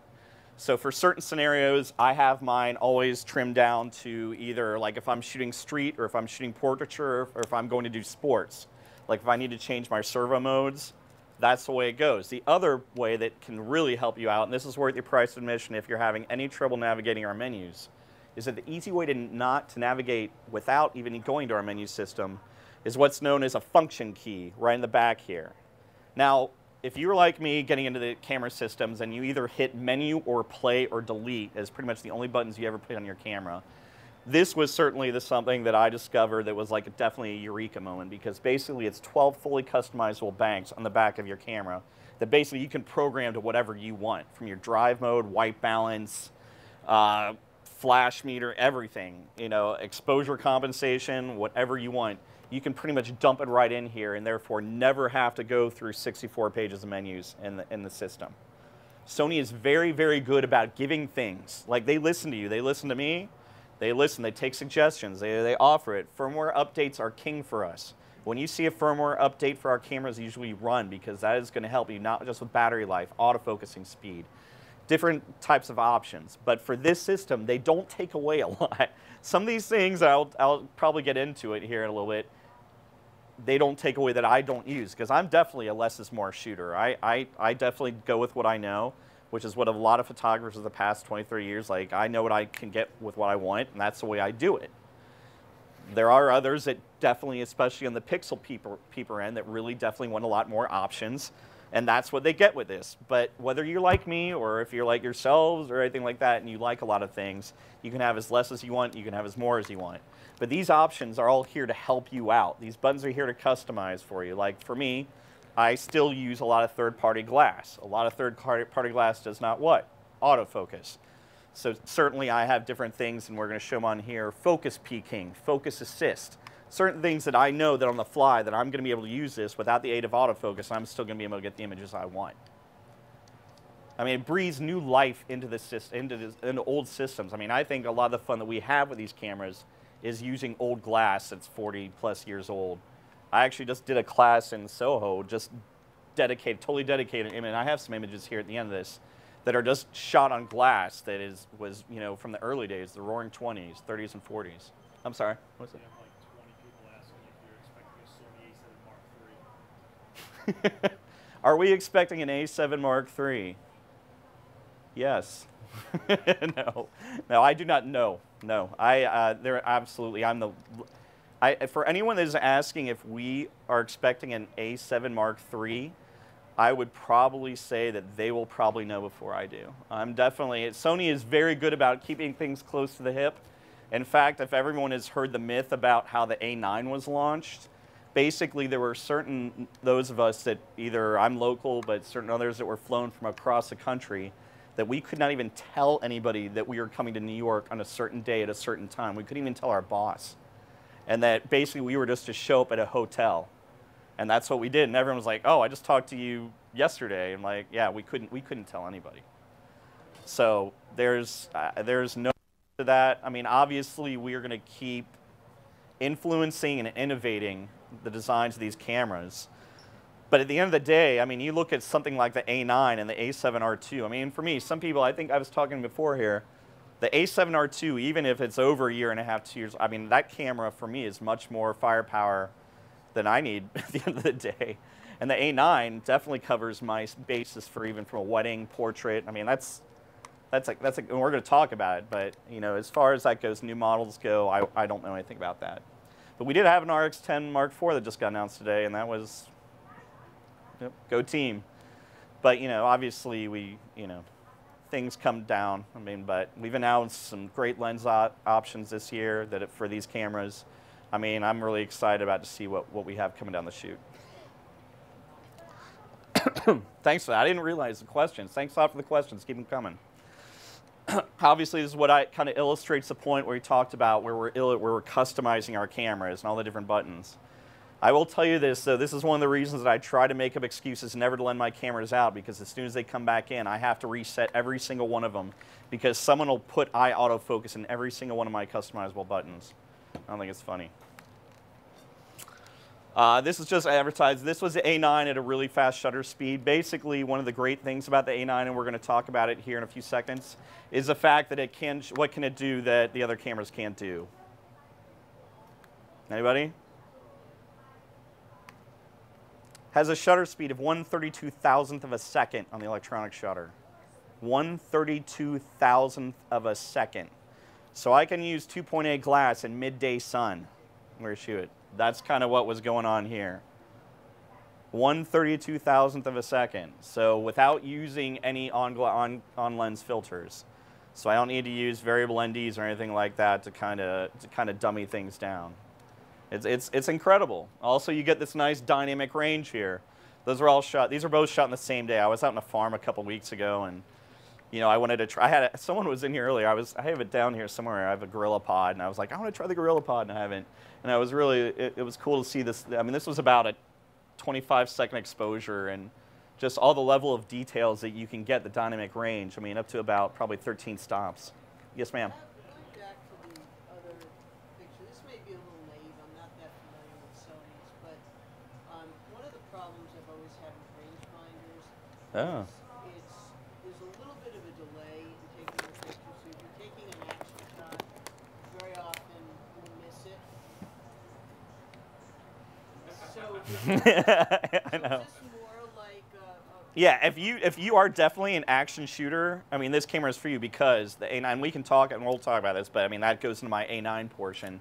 So for certain scenarios, I have mine always trimmed down to either like if I'm shooting street or if I'm shooting portraiture or if I'm going to do sports. Like if I need to change my servo modes, that's the way it goes. The other way that can really help you out, and this is worth your price of admission if you're having any trouble navigating our menus, is that the easy way to navigate without even going to our menu system is what's known as a function key right in the back here. Now, if you're like me getting into the camera systems and you either hit menu or play or delete as pretty much the only buttons you ever put on your camera, this was certainly something that I discovered that was like definitely a eureka moment, because basically it's 12 fully customizable banks on the back of your camera that basically you can program to whatever you want, from your drive mode, white balance, flash meter, everything, exposure compensation, whatever you want. You can pretty much dump it right in here and therefore never have to go through 64 pages of menus in the system. Sony is very, very good about giving things. Like, they listen to you, they listen to me, they listen, they take suggestions, they offer it. Firmware updates are king for us. When you see a firmware update for our cameras, usually run, because that is going to help you not just with battery life, autofocusing speed, different types of options. But for this system, they don't take away a lot. Some of these things, I'll probably get into it here in a little bit, they don't take away that I don't use, because I'm definitely a less is more shooter. I definitely go with what I know, which is what a lot of photographers of the past 20, 30 years, like, I know what I can get with what I want, and that's the way I do it. There are others that definitely, especially on the pixel peeper end, that really definitely want a lot more options, and that's what they get with this. But whether you're like me or if you're like yourselves or anything like that and you like a lot of things, you can have as less as you want, you can have as more as you want. But these options are all here to help you out. These buttons are here to customize for you. Like for me, I still use a lot of third-party glass. A lot of third-party glass does not what? Autofocus. So certainly I have different things, and we're going to show them on here. Focus peaking, focus assist. Certain things that I know that on the fly that I'm going to be able to use this without the aid of autofocus, I'm still going to be able to get the images I want. I mean, it breathes new life into into old systems. I mean, I think a lot of the fun that we have with these cameras is using old glass that's 40 plus years old. I actually just did a class in Soho, just totally dedicated, and I have some images here at the end of this that are just shot on glass that was from the early days, the roaring 20s, 30s, and 40s. I'm sorry, what's it? We have like 20 people asking if you're expecting a Sony A7 Mark III. Are we expecting an A7 Mark III? Yes. No, no, I do not know. No, they're absolutely. For anyone that is asking if we are expecting an A7 Mark III, I would probably say that they will probably know before I do. Sony is very good about keeping things close to the hip. In fact, if everyone has heard the myth about how the A9 was launched, basically there were those of us that either I'm local, but certain others that were flown from across the country, that we could not even tell anybody that we were coming to New York on a certain day at a certain time. We couldn't even tell our boss. And that basically we were just to show up at a hotel. And that's what we did. And everyone was like, oh, I just talked to you yesterday. And like, yeah, we couldn't tell anybody. So there's no to that. I mean, obviously we are going to keep influencing and innovating the designs of these cameras. But at the end of the day, I mean, you look at something like the A9 and the A7R2. I mean, for me, some people, I think I was talking before here, the A7R2, even if it's over a year and a half, 2 years, I mean, that camera for me is much more firepower than I need at the end of the day. And the A9 definitely covers my basis for even from a wedding, portrait. I mean, and we're going to talk about it, but you know, as far as that goes, new models go, I don't know anything about that. But we did have an RX10 Mark IV that just got announced today, and that was, yep, go team. But you know, obviously things come down. I mean, but we've announced some great lens options this year for these cameras. I mean, I'm really excited about to see what we have coming down the chute. Thanks for that. I didn't realize the questions. Thanks a lot for the questions. Keep them coming. Obviously, this is what kind of illustrates the point where we talked about where we're customizing our cameras and all the different buttons. I will tell you this, though, this is one of the reasons that I try to make up excuses never to lend my cameras out, because as soon as they come back in, I have to reset every single one of them, because someone will put eye autofocus in every single one of my customizable buttons. I don't think it's funny. This is just advertised. This was the A9 at a really fast shutter speed. Basically, one of the great things about the A9, and we're going to talk about it here in a few seconds, is the fact that what can it do that the other cameras can't do? Anybody? Has a shutter speed of 1/32,000th of a second on the electronic shutter. 1/32,000th of a second. So I can use 2.8 glass in midday sun. Where shoot it? That's kind of what was going on here. 1/32,000th of a second. So without using any on-lens filters. So I don't need to use variable NDs or anything like that to kind of dummy things down. It's incredible. Also, you get this nice dynamic range here. Those are all shot. These are both shot on the same day. I was out on a farm a couple weeks ago, and you know, I wanted to try. Someone was in here earlier. I have it down here somewhere. I have a Gorilla Pod, and I was like, I want to try the Gorilla Pod, and I haven't. And I was really, it was cool to see this. I mean, this was about a 25-second exposure, and just all the level of details that you can get, the dynamic range. I mean, up to about probably 13 stops. Yes, ma'am. Going back to the other picture, this may be a little naive. I'm not that familiar with Sony's, but one of the problems I've always had with rangefinders is there's a little bit of a delay in taking the picture. So if you're taking an action shot, very often you miss it. So I know. Is this more like Yeah, if you are definitely an action shooter, I mean, this camera is for you, because the A9, we can talk, and we'll talk about this, but I mean, that goes into my A9 portion,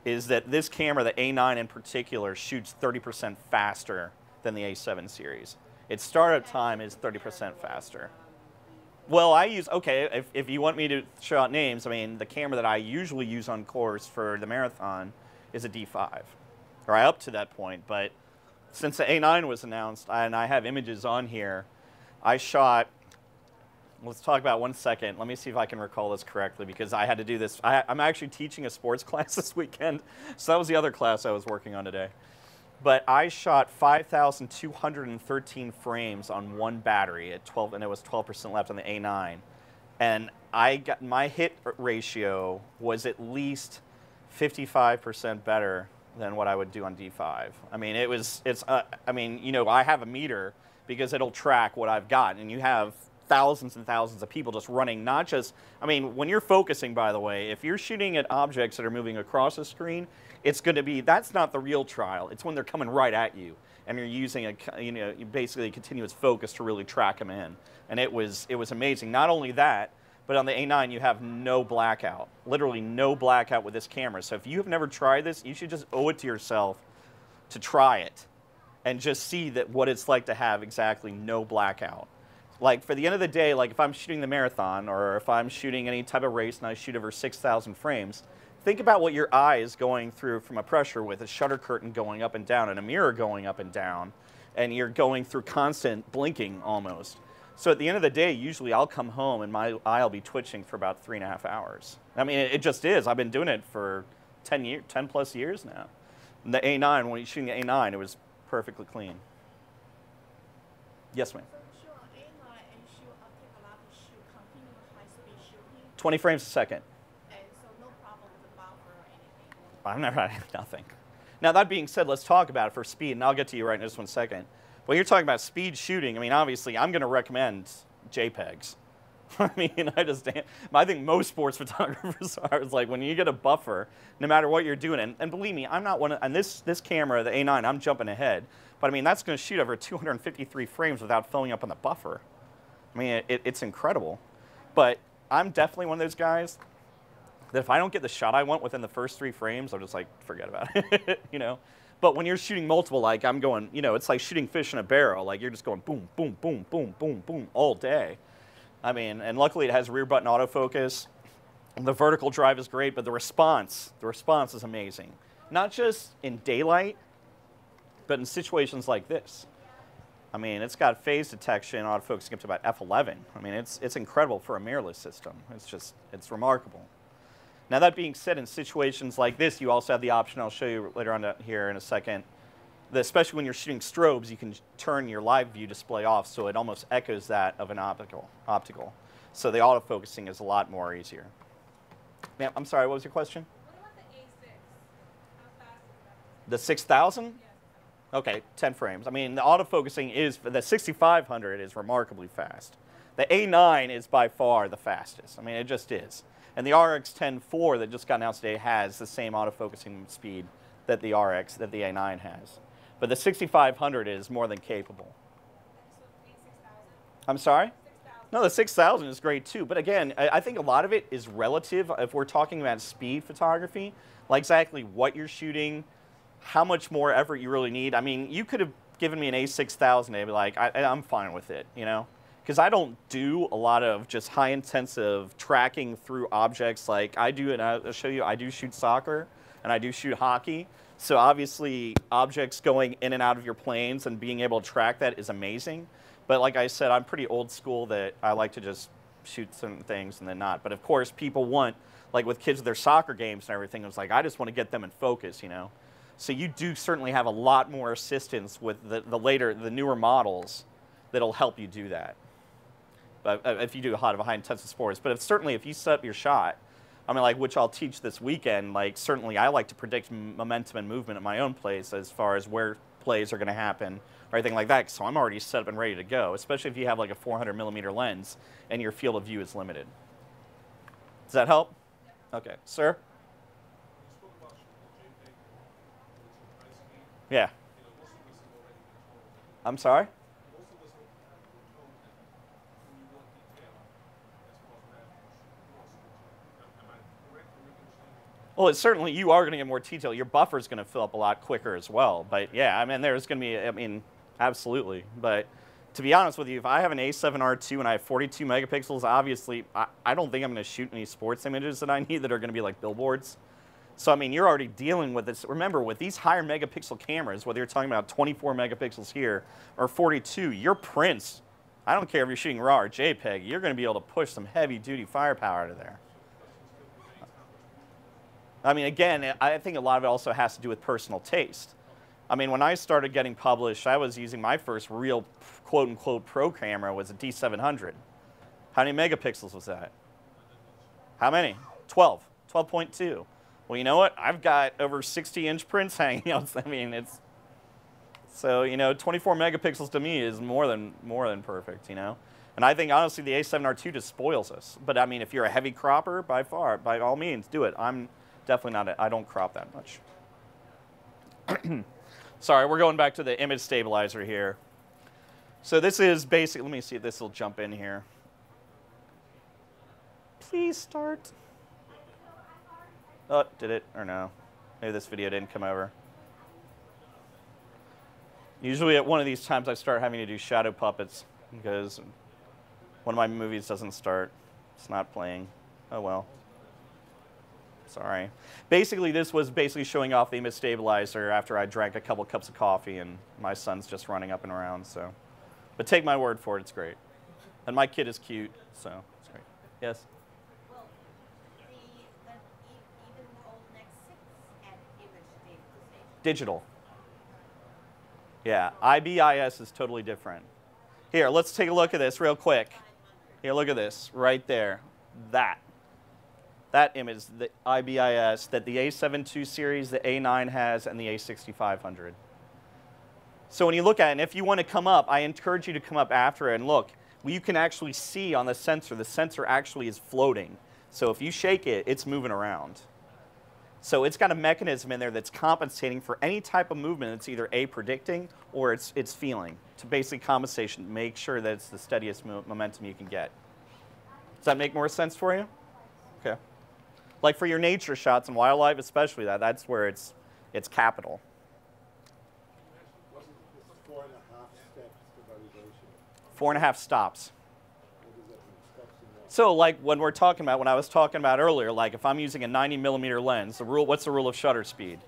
is that this camera, the A9 in particular, shoots 30% faster than the A7 series. Its startup time is 30% faster. Well, I use, okay, if you want me to show out names, I mean, the camera that I usually use on course for the marathon is a D5, or up to that point, but since the A9 was announced, and I have images on here, I shot, let's talk about 1 second. Let me see if I can recall this correctly, because I had to do this. I'm actually teaching a sports class this weekend, so that was the other class I was working on today. But I shot 5,213 frames on one battery at 12, and it was 12% left on the A9. And my hit ratio was at least 55% better than what I would do on D5. I mean, I mean, you know, I have a meter because it'll track what I've got, and you have thousands and thousands of people just running, not just, I mean, when you're focusing, by the way, if you're shooting at objects that are moving across the screen, it's going to be, that's not the real trial. It's when they're coming right at you, and you're using basically a continuous focus to really track them in. And it was amazing. Not only that, But on the A9, you have no blackout, literally no blackout with this camera. So if you have never tried this, you should just owe it to yourself to try it and just see that what it's like to have exactly no blackout. Like, for the end of the day, like if I'm shooting the marathon or if I'm shooting any type of race and I shoot over 6,000 frames, think about what your eye is going through from a pressure with a shutter curtain going up and down and a mirror going up and down, and you're going through constant blinking almost. So at the end of the day, usually I'll come home and my eye will be twitching for about 3.5 hours. I mean, it just is. I've been doing it for 10 plus years now. And the A9, when you're shooting the A9, it was perfectly clean. Yes, ma'am. So shoot on A9 and shoot, take a lot of shoot, continue high-speed shooting, 20 frames a second. and so no problem with the buffer or anything. I've never had nothing. Now, that being said, let's talk about it for speed, and I'll get to you right in just 1 second. When you're talking about speed shooting, I mean, obviously, I'm going to recommend JPEGs. I mean, I think most sports photographers are. It's like when you get a buffer, no matter what you're doing, and believe me, I'm not one of, and this camera, the A9, I'm jumping ahead, but I mean, that's going to shoot over 253 frames without filling up on the buffer. I mean, it's incredible. But I'm definitely one of those guys that if I don't get the shot I want within the first 3 frames, I'm just like, forget about it, you know? But when you're shooting multiple, like I'm going, you know, it's like shooting fish in a barrel. Like you're just going boom, boom, boom, boom, boom, boom all day. I mean, and luckily it has rear button autofocus. The vertical drive is great, but the response is amazing. Not just in daylight, but in situations like this. I mean, it's got phase detection, autofocusing up to about f11. I mean, it's incredible for a mirrorless system. It's remarkable. Now, that being said, in situations like this, you also have the option, I'll show you later on here in a second, that especially when you're shooting strobes, you can turn your live view display off so it almost echoes that of an optical. So the autofocusing is a lot more easier. Ma'am, I'm sorry, what was your question? What about the A6? How fast is that? The 6,000? Yes. Okay, 10 frames. I mean, the autofocusing is, the 6500 is remarkably fast. The A9 is by far the fastest. I mean, it just is. And the RX 10.4 that just got announced today has the same autofocusing speed that the A9 has. But the 6500 is more than capable. So 6,000? I'm sorry? 6,000. No, the 6000 is great too. But again, I think a lot of it is relative if we're talking about speed photography, like exactly what you're shooting, how much more effort you really need. I mean, you could have given me an A6000, I'd be like, I'm fine with it, you know? Because I don't do a lot of just high-intensive tracking through objects like I do, and I'll show you, I do shoot soccer, and I do shoot hockey. So obviously, objects going in and out of your planes and being able to track that is amazing. But like I said, I'm pretty old school that I like to just shoot some things and then not. But of course, people want, like with kids with their soccer games and everything, it's like, I just want to get them in focus, you know? So you do certainly have a lot more assistance with the newer models that'll help you do that. But if you do a lot of high-intensive sports. But certainly if you set up your shot, I mean, like, which I'll teach this weekend, like, certainly I like to predict momentum and movement at my own place as far as where plays are going to happen or anything like that. So I'm already set up and ready to go, especially if you have, like, a 400-millimeter lens and your field of view is limited. Does that help? Yeah. Okay. Sir? Yeah. I'm sorry? Well, it's certainly, you are going to get more detail. Your buffer is going to fill up a lot quicker as well. But yeah, I mean, there's going to be, I mean, absolutely. But to be honest with you, if I have an A7R2 and I have 42 megapixels, obviously, I don't think I'm going to shoot any sports images that I need that are going to be like billboards. So, I mean, you're already dealing with this. Remember, with these higher megapixel cameras, whether you're talking about 24 megapixels here or 42, your prints, I don't care if you're shooting RAW or JPEG, you're going to be able to push some heavy-duty firepower out of there. I mean, again, I think a lot of it also has to do with personal taste. I mean, when I started getting published, I was using my first real quote-unquote pro camera was a D700. How many megapixels was that? How many? 12. 12.2. Well, you know what? I've got over 60-inch prints hanging out. I mean, it's... So, you know, 24 megapixels to me is more than perfect, you know? And I think, honestly, the A7R2 just spoils us. But, I mean, if you're a heavy cropper, by all means, do it. I'm definitely not, I don't crop that much. Sorry, we're going back to the image stabilizer here. So this is basically, let me see if this will jump in here. Please start. Oh, did it or no? Maybe this video didn't come over. Usually at one of these times I start having to do shadow puppets because one of my movies doesn't start. It's not playing. Oh well. Sorry. Basically, this was basically showing off the image stabilizer after I drank a couple cups of coffee and my son's just running up and around, so. But take my word for it, it's great. And my kid is cute, so it's great. Yes? Well, even old Next 6 had image stabilization. Digital. Yeah, IBIS is totally different. Here, let's take a look at this real quick. Here, look at this, right there. That image, the IBIS, that the A7 II series, the A9 has, and the A6500. So when you look at it, and if you want to come up, I encourage you to come up after it and look. You can actually see on the sensor actually is floating. So if you shake it, it's moving around. So it's got a mechanism in there that's compensating for any type of movement it's either A, predicting, or it's feeling, to basically compensation, make sure that it's the steadiest momentum you can get. Does that make more sense for you? Okay. Like for your nature shots and wildlife especially, that's where it's capital. What's 4.5 steps to validation? 4.5 stops. What does that mean? Steps in what? So like when we're talking about, when I was talking about earlier, like if I'm using a 90mm lens, what's the rule of shutter speed?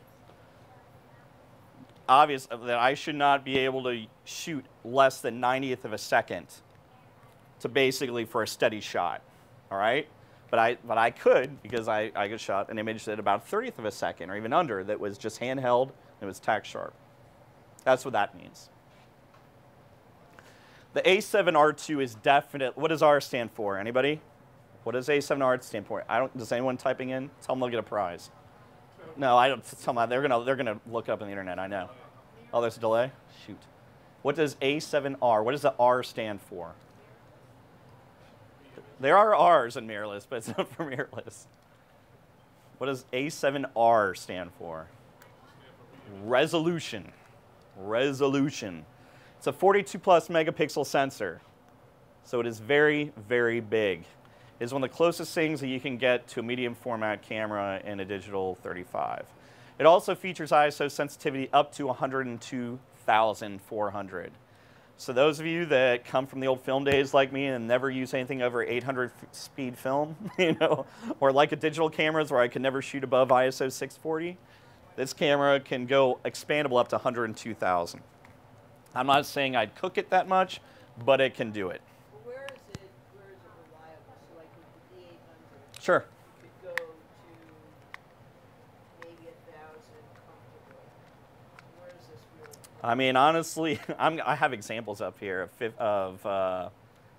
Obvious that I should not be able to shoot less than 90th of a second to basically for a steady shot, all right? But I could, because I could shot an image at about 30th of a second or even under that was just handheld and it was tack sharp. That's what that means. The A7R2 is definite. What does R stand for? Anybody? What does A7R stand for? Does anyone typing in? Tell them they'll get a prize. No, I don't. Tell them they're gonna look it up on the internet. I know. Oh, there's a delay. Shoot. What does A7R? What does the R stand for? There are R's in mirrorless, but it's not for mirrorless. What does A7R stand for? Resolution. Resolution. It's a 42 plus megapixel sensor. So it is very, very big. It is one of the closest things that you can get to a medium format camera in a digital 35. It also features ISO sensitivity up to 102,400. So those of you that come from the old film days like me and never use anything over 800 speed film, or like a digital cameras where I can never shoot above ISO 640, this camera can go expandable up to 102,000. I'm not saying I'd cook it that much, but it can do it. Well, where is it reliable? So like with the D800, Sure. you could go to maybe 1,000 comfortably. Where is this really? I mean, honestly, I have examples up here of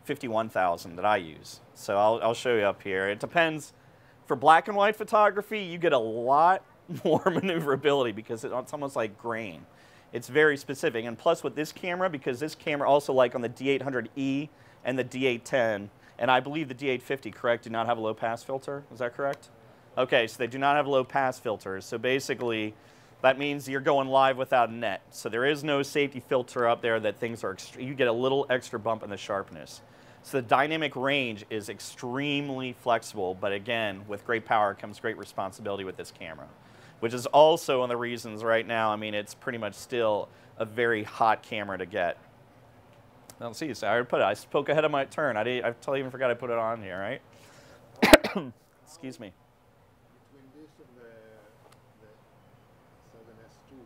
51,000 that I use. So I'll show you up here. It depends. For black and white photography, you get a lot more maneuverability because it's almost like grain. It's very specific. And plus with this camera, because this camera also like on the D800E and the D810, and I believe the D850, correct, do not have a low pass filter. Is that correct? Okay, so they do not have low pass filters. So basically, that means you're going live without a net. So there is no safety filter up there that things are, you get a little extra bump in the sharpness. So the dynamic range is extremely flexible, but again, with great power comes great responsibility with this camera, which is also one of the reasons right now, I mean, it's pretty much still a very hot camera to get. Now, see, so I put it, I spoke ahead of my turn. I totally even forgot I put it on here, right? Excuse me. Between this and the 7S2.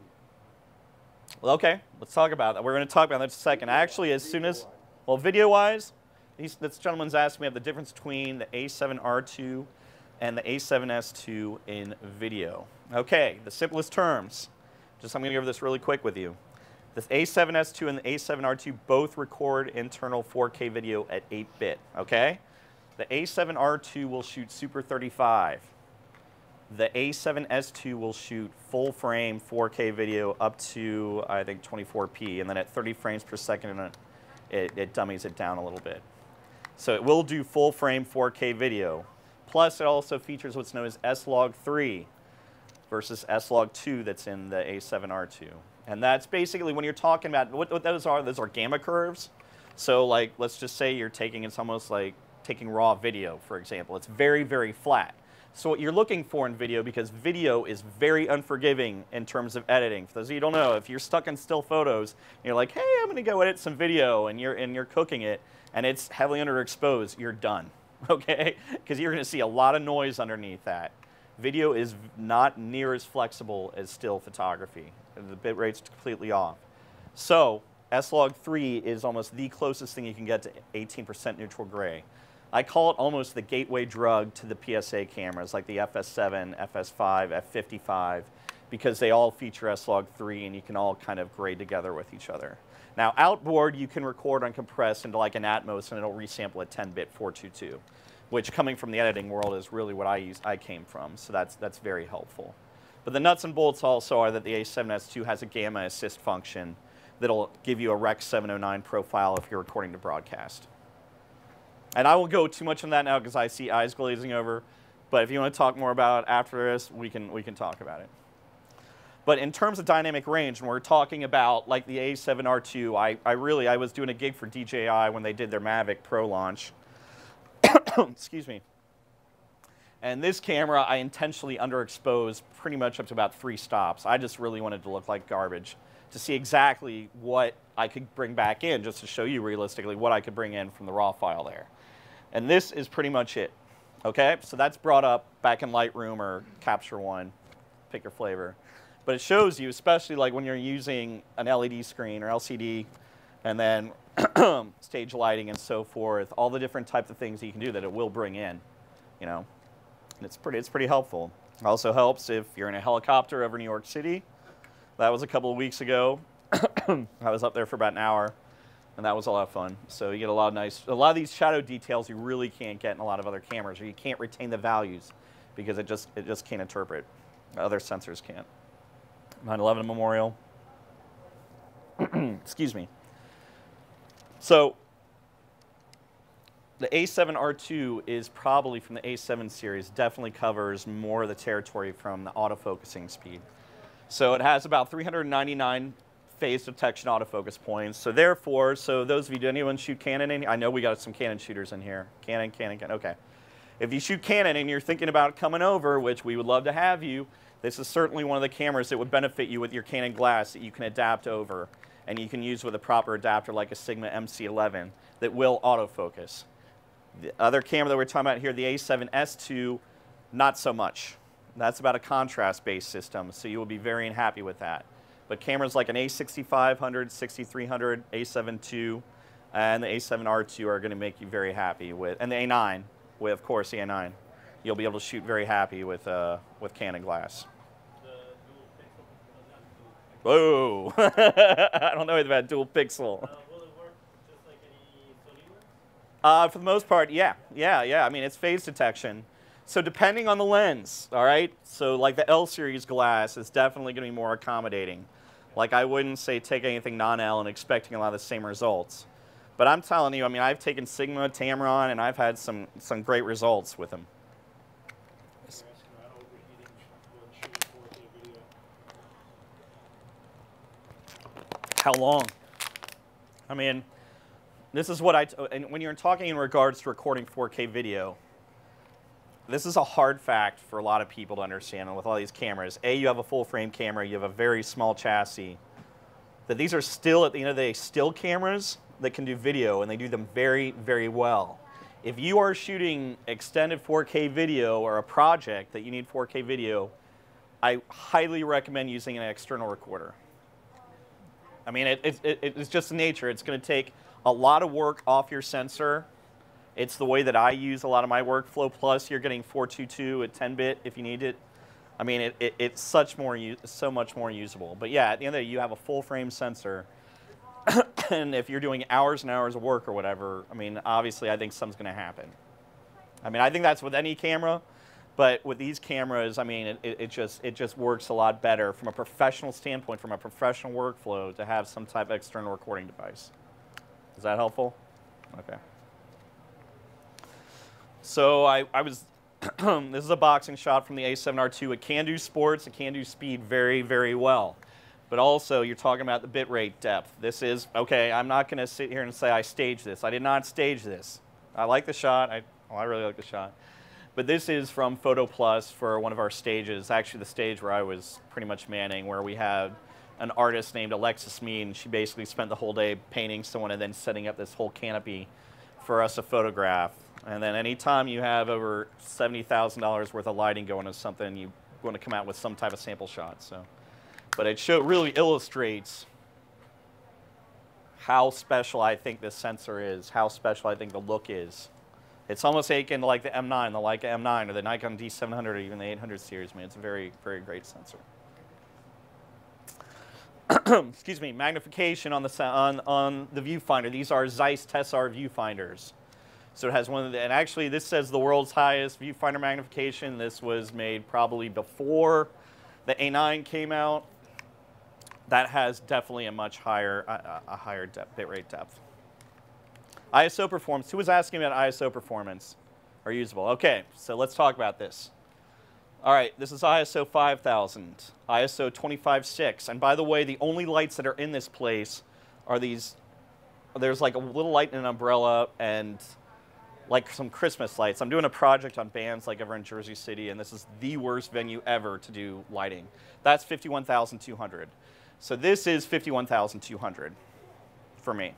Well, okay, let's talk about that. We're going to talk about that in a second. Actually, as soon as, well, video-wise, this gentleman's asked me of the difference between the A7R2 and the A7S2 in video. Okay, the simplest terms. I'm going to go over this really quick with you. The A7S2 and the A7R2 both record internal 4K video at 8-bit, okay? The A7R2 will shoot Super 35. The A7S2 will shoot full frame 4K video up to, I think, 24p, and then at 30 frames per second, it dummies it down a little bit. So it will do full frame 4K video. Plus, it also features what's known as S-Log3 versus S-Log2 that's in the A7R2. And that's basically when you're talking about, what those are gamma curves. So like, let's just say you're taking, it's almost like taking raw video, for example. It's very, very flat. So what you're looking for in video, because video is very unforgiving in terms of editing. For those of you who don't know, if you're stuck in still photos, and you're like, hey, I'm going to go edit some video, and you're cooking it, and it's heavily underexposed, you're done, okay? Because you're going to see a lot of noise underneath that. Video is not near as flexible as still photography. The bit rate's completely off. So S-Log3 is almost the closest thing you can get to 18% neutral gray. I call it almost the gateway drug to the PSA cameras, like the FS7, FS5, F55, because they all feature S-Log3 and you can all kind of grade together with each other. Now, outboard, you can record uncompressed into like an Atmos and it'll resample at 10-bit 422, which coming from the editing world is really what I came from, so that's very helpful. But the nuts and bolts also are that the A7S II has a gamma assist function that'll give you a Rec 709 profile if you're recording to broadcast. And I won't go too much on that now because I see eyes glazing over. But if you want to talk more about it after this, we can talk about it. But in terms of dynamic range, when we're talking about like the A7R2, I was doing a gig for DJI when they did their Mavic Pro launch. Excuse me. And this camera, I intentionally underexposed pretty much up to about 3 stops. I just really wanted to look like garbage to see exactly what I could bring back in, just to show you realistically what I could bring in from the raw file there. And this is pretty much it. Okay, so that's brought up back in Lightroom or Capture One, pick your flavor. But it shows you, especially like when you're using an LED screen or LCD, and then stage lighting and so forth, all the different types of things that you can do that it will bring in, you know. And it's pretty helpful. It also helps if you're in a helicopter over New York City. That was a couple of weeks ago. I was up there for about an hour, and that was a lot of fun. So you get a lot of these shadow details you really can't get in a lot of other cameras, or you can't retain the values because it just can't interpret. Other sensors can't. 9/11 Memorial. Excuse me. So the A7R2 is probably from the A7 series, definitely covers more of the territory from the autofocusing speed. So it has about 399 phase detection autofocus points. So therefore, those of you, do anyone shoot Canon? I know we got some Canon shooters in here. Canon, okay. If you shoot Canon and you're thinking about coming over, which we would love to have you, this is certainly one of the cameras that would benefit you with your Canon glass that you can adapt over, and you can use with a proper adapter like a Sigma MC11 that will autofocus. The other camera that we're talking about here, the A7S II, not so much. That's about a contrast-based system, so you will be very unhappy with that. But cameras like an A6500, 6300, A7 II, and the A7R2 are going to make you very happy with, and the A9, with of course the A9. You'll be able to shoot very happy with Canon glass. Whoa! I don't know anything about dual pixel. Will it work just like any Sony lens? For the most part, yeah. I mean, it's phase detection. So depending on the lens, all right? So like the L series glass is definitely going to be more accommodating. Like I wouldn't say take anything non-L and expecting a lot of the same results. But I'm telling you, I mean, I've taken Sigma, Tamron, and I've had some great results with them. Asking about overheating when shooting 4K video. How long? I mean, this is what and when you're talking in regards to recording 4K video, this is a hard fact for a lot of people to understand. And with all these cameras, A, you have a full frame camera, you have a very small chassis, that these are still, at the end of the day, still cameras that can do video, and they do them very, very well. If you are shooting extended 4K video or a project that you need 4K video, I highly recommend using an external recorder. I mean, it's just the nature. It's going to take a lot of work off your sensor. It's the way that I use a lot of my workflow. Plus, you're getting 422 at 10-bit if you need it. I mean, it's so much more usable. But yeah, at the end of the day, you have a full-frame sensor. And if you're doing hours and hours of work or whatever, I mean, obviously, I think something's going to happen. I mean, I think that's with any camera. But with these cameras, I mean, it just works a lot better from a professional standpoint, from a professional workflow, to have some type of external recording device. Is that helpful? Okay. So I was, this is a boxing shot from the A7R2. It can do sports, it can do speed very, very well. But also, you're talking about the bitrate depth. This is, okay, I'm not going to sit here and say I staged this. I did not stage this. I like the shot. I really like the shot. But this is from Photo Plus for one of our stages, actually the stage where I was pretty much manning, where we had an artist named Alexis Mead, and she basically spent the whole day painting someone and then setting up this whole canopy for us to photograph. And then anytime you have over $70,000 worth of lighting going into something, you want to come out with some type of sample shot. So, but it really illustrates how special I think this sensor is, how special I think the look is. It's almost akin to like the M9, the Leica M9, or the Nikon D700, or even the 800 series. Man, it's a very, very great sensor. Excuse me. Magnification on the viewfinder. These are Zeiss Tessar viewfinders. So it has one of the, and actually this says the world's highest viewfinder magnification. This was made probably before the A9 came out. That has definitely a much higher, bitrate depth. ISO performance. Who was asking about ISO performance or usable? Okay, so let's talk about this. All right, this is ISO 5000, ISO 25.6. And by the way, the only lights that are in this place are these. There's like a little light in an umbrella and like some Christmas lights. I'm doing a project on bands like over in Jersey City, and this is the worst venue ever to do lighting. That's 51,200. So this is 51,200 for me.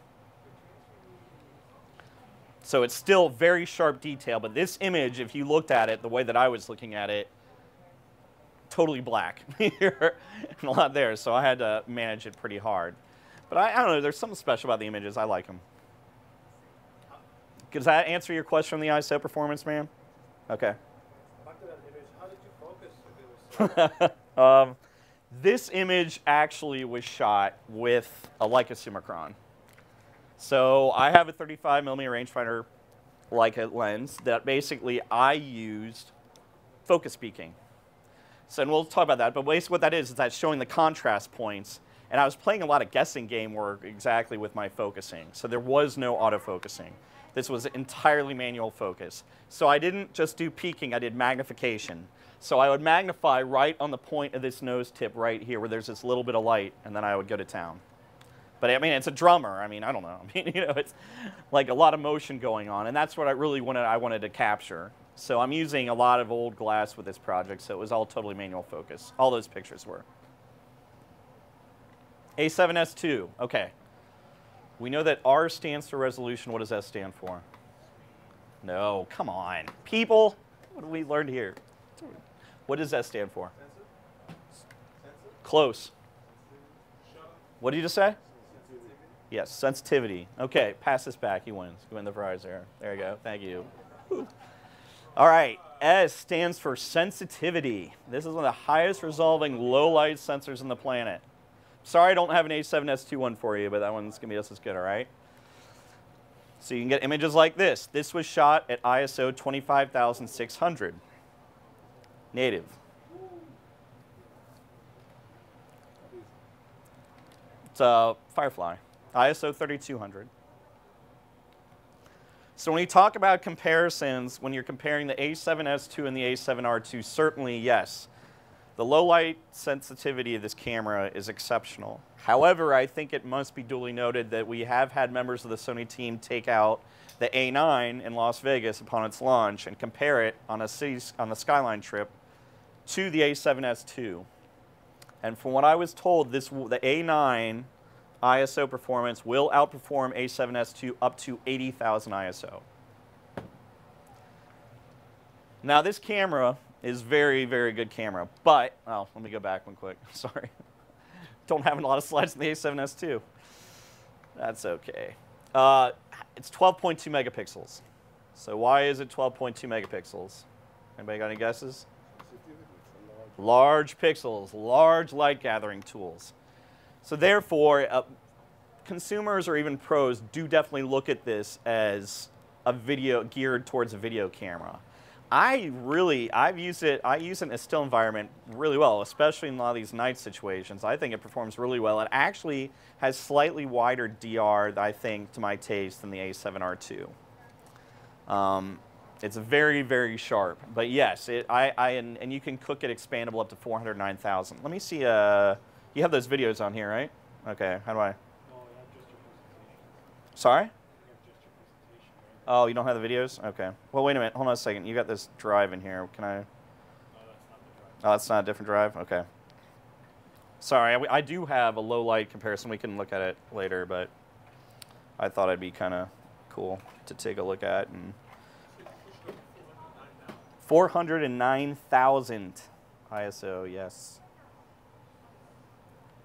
So it's still very sharp detail, but this image, if you looked at it the way that I was looking at it, totally black here and a lot there. So I had to manage it pretty hard. But I don't know, there's something special about the images. I like them. Does that answer your question on the ISO performance, man? Okay. Back to that image, how did you focus if it was This image actually was shot with a Leica Summicron. So I have a 35mm rangefinder Leica lens that basically I used focus peaking. So, and we'll talk about that, but basically what that is that's showing the contrast points. And I was playing a lot of guessing game work exactly with my focusing. So there was no autofocusing. This was entirely manual focus. So I didn't just do peaking, I did magnification. So I would magnify right on the point of this nose tip right here where there's this little bit of light, and then I would go to town. But I mean, it's a drummer. I mean, I don't know. I mean, you know, it's like a lot of motion going on, and that's what I really wanted to capture. So I'm using a lot of old glass with this project, so it was all totally manual focus. All those pictures were. A7S2, okay. We know that R stands for resolution. What does S stand for? No, come on. People, what have we learned here? What does S stand for? Close. What did you just say? Yes, sensitivity. Okay, pass this back. He wins. You win the prize there. There you go. Thank you. Whew. All right, S stands for sensitivity. This is one of the highest resolving low light sensors on the planet. Sorry I don't have an A7S2 one for you, but that one's going to be just as good, all right? So you can get images like this. This was shot at ISO 25,600. Native. It's a Firefly. ISO 3200. So when you talk about comparisons, when you're comparing the A7S2 and the A7R2, certainly yes. The low light sensitivity of this camera is exceptional. However, I think it must be duly noted that we have had members of the Sony team take out the A9 in Las Vegas upon its launch and compare it on the Skyline trip to the A7S2. And from what I was told, the A9 ISO performance will outperform A7S2 up to 80,000 ISO. Now this camera is very, very good camera, but, oh, let me go back one quick, sorry. Don't have a lot of slides in the A7S2. That's okay. It's 12.2 megapixels. So why is it 12.2 megapixels? Anybody got any guesses? Large pixels, large light gathering tools. So therefore, consumers or even pros do definitely look at this as a video geared towards a video camera. I use it in a still environment really well, especially in a lot of these night situations. I think it performs really well. It actually has slightly wider DR, I think, to my taste than the A7R2. It's very, very sharp. But yes, and you can cook it expandable up to 409,000. Let me see. You have those videos on here, right? Okay. How do I? No, I have just your presentation. Sorry? I have just your presentation, right? Oh, you don't have the videos? Okay. Well, wait a minute. Hold on a second. You got this drive in here. Can I? No, that's not the drive. Oh, that's not a different drive? Okay. Sorry, I do have a low light comparison. We can look at it later, but I thought it'd be kind of cool to take a look at. And 409,000 ISO, yes.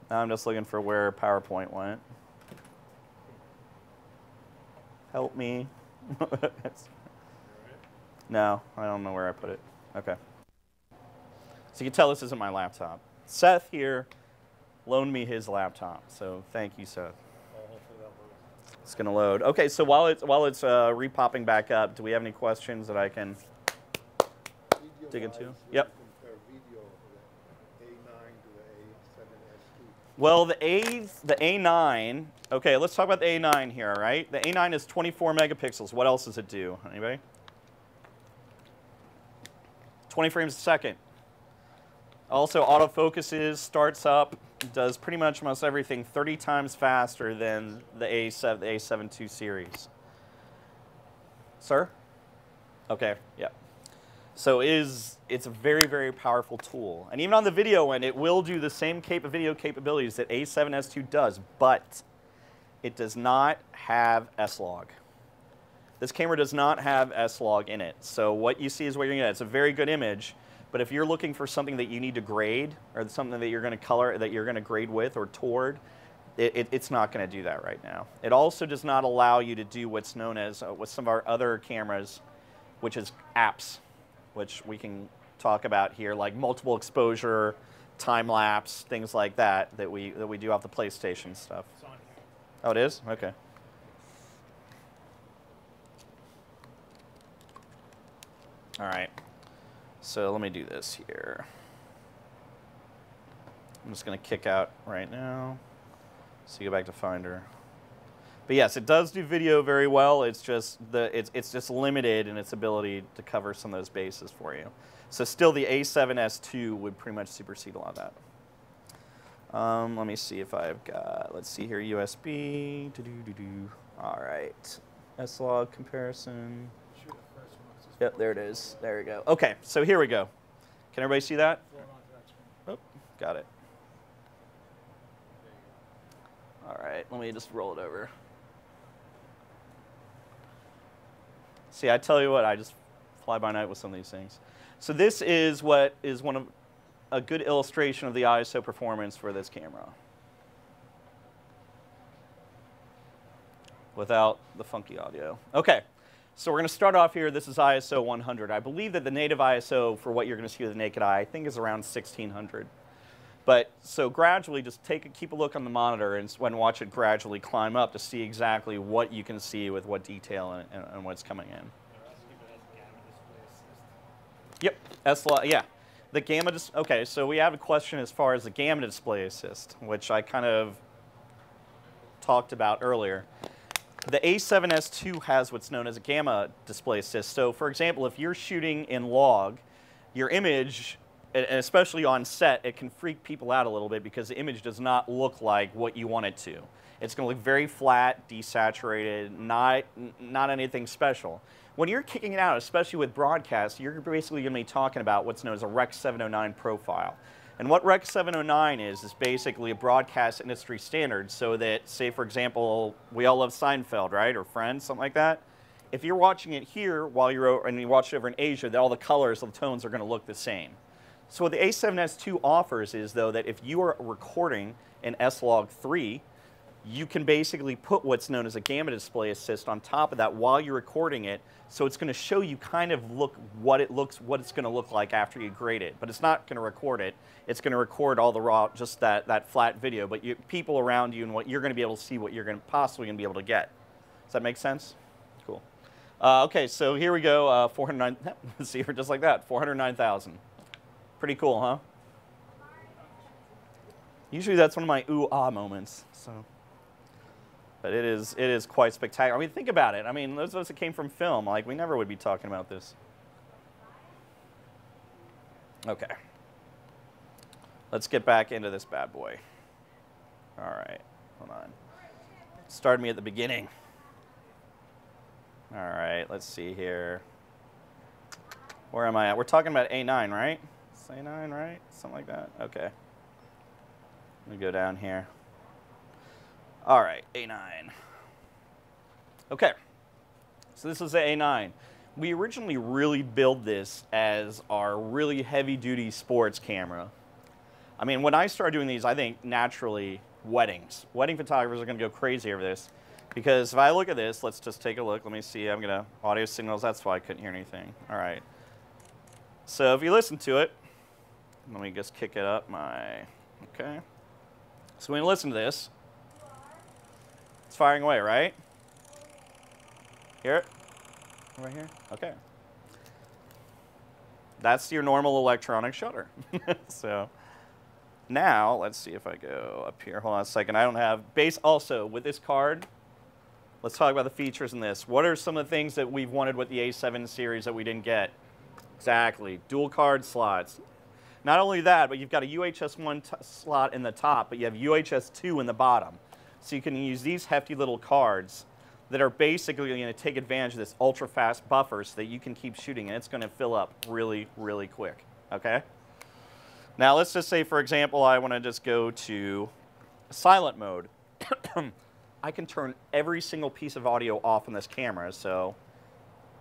Now I'm just looking for where PowerPoint went. Help me. No, I don't know where I put it. Okay. So you can tell this isn't my laptop. Seth here loaned me his laptop, so thank you, Seth. It's gonna load. Okay, so while it's repopping back up, do we have any questions that I can dig into? Yep. Compare video of the A9 to the A7S2. Well, the A9. Okay, let's talk about the A9 here. All right, the A9 is 24 megapixels. What else does it do? Anybody? 20 frames a second. Also, autofocuses, starts up, does pretty much almost everything 30 times faster than the A7 II series. Sir? Okay, yeah. So it's a very, very powerful tool. And even on the video end, it will do the same video capabilities that A7S II does, but it does not have S-Log. This camera does not have S-Log in it. So what you see is what you're going to get. It's a very good image. But if you're looking for something that you need to grade, or something that you're going to color, that you're going to grade with or toward, it's not going to do that right now. It also does not allow you to do what's known as, with some of our other cameras, which is apps, which we can talk about here, like multiple exposure, time lapse, things like that, that we do off the PlayStation stuff. It's on here. Oh, it is? Okay. All right. So let me do this here. I'm just going to kick out right now. So you go back to Finder. But yes, it does do video very well. It's just it's just limited in its ability to cover some of those bases for you. So still, the A7S II would pretty much supersede a lot of that. Let me see if I've got. Let's see here, USB. All right, S-Log comparison. Shoot the first one. It's just Yep, there it is. There we go. Okay, so here we go. Can everybody see that? forward onto that screen. Oh, got it. All right, let me just roll it over. See, I tell you what, I just fly by night with some of these things. So this is what is a good illustration of the ISO performance for this camera. Without the funky audio. Okay, so we're going to start off here. This is ISO 100. I believe that the native ISO for what you're going to see with the naked eye, I think, is around 1600. But so gradually, just keep a look on the monitor and watch it gradually climb up to see exactly what you can see with what detail and what's coming in. Yep, S-Log, yeah. The gamma, okay, so we have a question as far as the gamma display assist, which I kind of talked about earlier. The A7S II has what's known as a gamma display assist. So for example, if you're shooting in log, your image, and especially on set, it can freak people out a little bit because the image does not look like what you want it to. It's going to look very flat, desaturated, not anything special. When you're kicking it out, especially with broadcast, you're basically going to be talking about what's known as a Rec 709 profile. And what Rec 709 is basically a broadcast industry standard, so that, say for example, we all love Seinfeld, right, or Friends, something like that. If you're watching it here while and you watch it over in Asia, all the colors, the tones are going to look the same. So what the A7S II offers is, though, that if you are recording an S-Log 3, you can basically put what's known as a gamma display assist on top of that while you're recording it, so it's going to show you kind of what it's going to look like after you grade it. But it's not going to record it. It's going to record all the raw, just that flat video. But people around you and what you're going to be able to see, what you're possibly going to be able to get. Does that make sense? Cool. Okay, so here we go. 409. See, just like that. 409,000. Pretty cool, huh? Usually that's one of my ooh-ah moments. So, but it is quite spectacular. I mean, think about it. I mean, those of us that came from film, like, we never would be talking about this. Okay. Let's get back into this bad boy. All right, hold on. Started me at the beginning. All right, let's see here. Where am I at? We're talking about A9, right? It's A9, right? Something like that. Okay. Let me go down here. All right, A9. Okay. So this is the A9. We originally really built this as our really heavy-duty sports camera. I mean, when I started doing these, I think naturally weddings. Wedding photographers are going to go crazy over this. Because if I look at this, let's just take a look. Let me see. I'm going to audio signals. That's why I couldn't hear anything. All right. So if you listen to it, let me just kick it up. Okay. So when you listen to this, it's firing away, right? Hear it? Right here? Okay. That's your normal electronic shutter. So now, let's see if I go up here. Hold on a second. I don't have base. Also, with this card, let's talk about the features in this. What are some of the things that we've wanted with the A7 series that we didn't get? Exactly. Dual card slots. Not only that, but you've got a UHS-1 slot in the top, but you have UHS-2 in the bottom. So you can use these hefty little cards that are basically going to take advantage of this ultra-fast buffer so that you can keep shooting, and it's going to fill up really, really quick. Okay? Now, let's just say, for example, I want to just go to silent mode. I can turn every single piece of audio off on this camera, so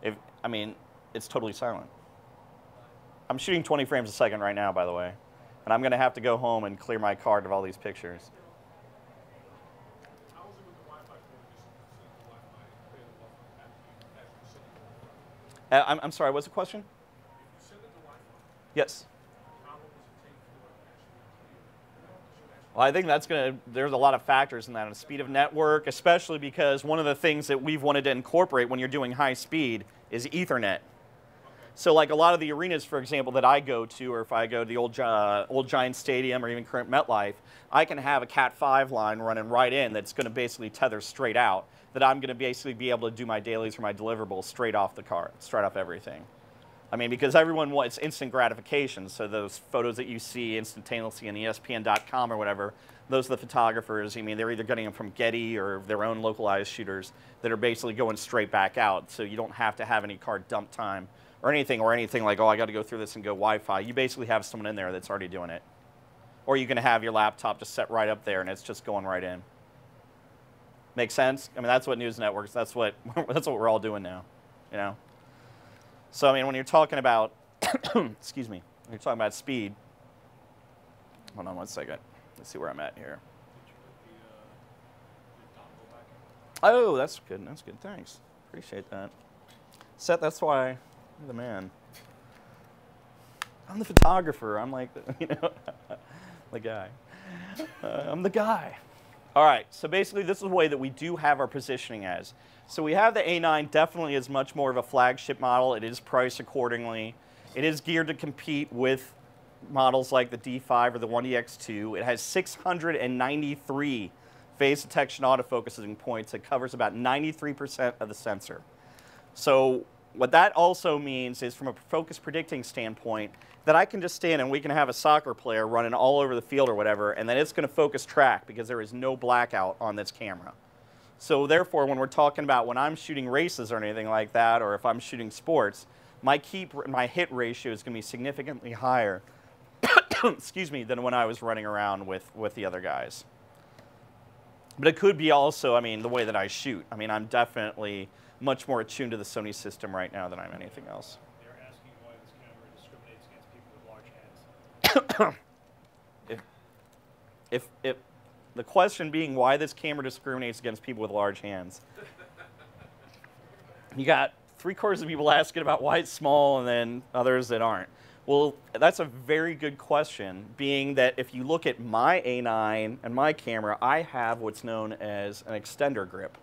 it's totally silent. I'm shooting 20 frames a second right now, by the way, and I'm going to have to go home and clear my card of all these pictures. How is it with the Wi-Fi code? Just the Wi-Fi I'm sorry, what's the question? If you send it to Wi-Fi, Yes. how long does it take for it actually Well, I think there's a lot of factors in that. The speed of network, especially because one of the things that we've wanted to incorporate when you're doing high speed is Ethernet. So like a lot of the arenas, for example, that I go to, or if I go to the old Giant Stadium or even current MetLife, I can have a Cat5 line running right in that's going to basically tether straight out, that I'm going to basically be able to do my dailies or my deliverables straight off the card, straight off everything. I mean, because everyone wants instant gratification, so those photos that you see instantaneously on ESPN.com or whatever, those are the photographers. I mean, they're either getting them from Getty or their own localized shooters that are basically going straight back out, so you don't have to have any card dump time or anything like, oh, I got to go through this and go Wi-Fi. You basically have someone in there that's already doing it. Or you can have your laptop just set right up there and it's just going right in. Make sense? I mean, that's what news networks, that's what we're all doing now, you know? So, I mean, when you're talking about, excuse me, when you're talking about speed, hold on one second. Let's see where I'm at here. Oh, that's good. That's good. Thanks. Appreciate that. Seth, that's why I'm the man. I'm the photographer. I'm like, you know, the guy. I'm the guy. All right. So basically, this is the way that we do have our positioning as. So we have the A9 definitely is much more of a flagship model. It is priced accordingly. It is geared to compete with models like the D5 or the 1DX2. It has 693 phase detection autofocusing points. It covers about 93% of the sensor. So what that also means is, from a focus predicting standpoint, that I can just stand and we can have a soccer player running all over the field or whatever, and then it's going to focus track because there is no blackout on this camera. So therefore, when we're talking about when I'm shooting races or anything like that, or if I'm shooting sports, my hit ratio is going to be significantly higher excuse me, than when I was running around with the other guys. But it could be also, I mean, the way that I shoot. I mean, I'm definitely much more attuned to the Sony system right now than I'm anything else. They're asking why this camera discriminates against people with large hands. If the question being why this camera discriminates against people with large hands. You got 3/4 of people asking about why it's small and then others that aren't. Well, that's a very good question, being that if you look at my A9 and my camera, I have what's known as an extender grip.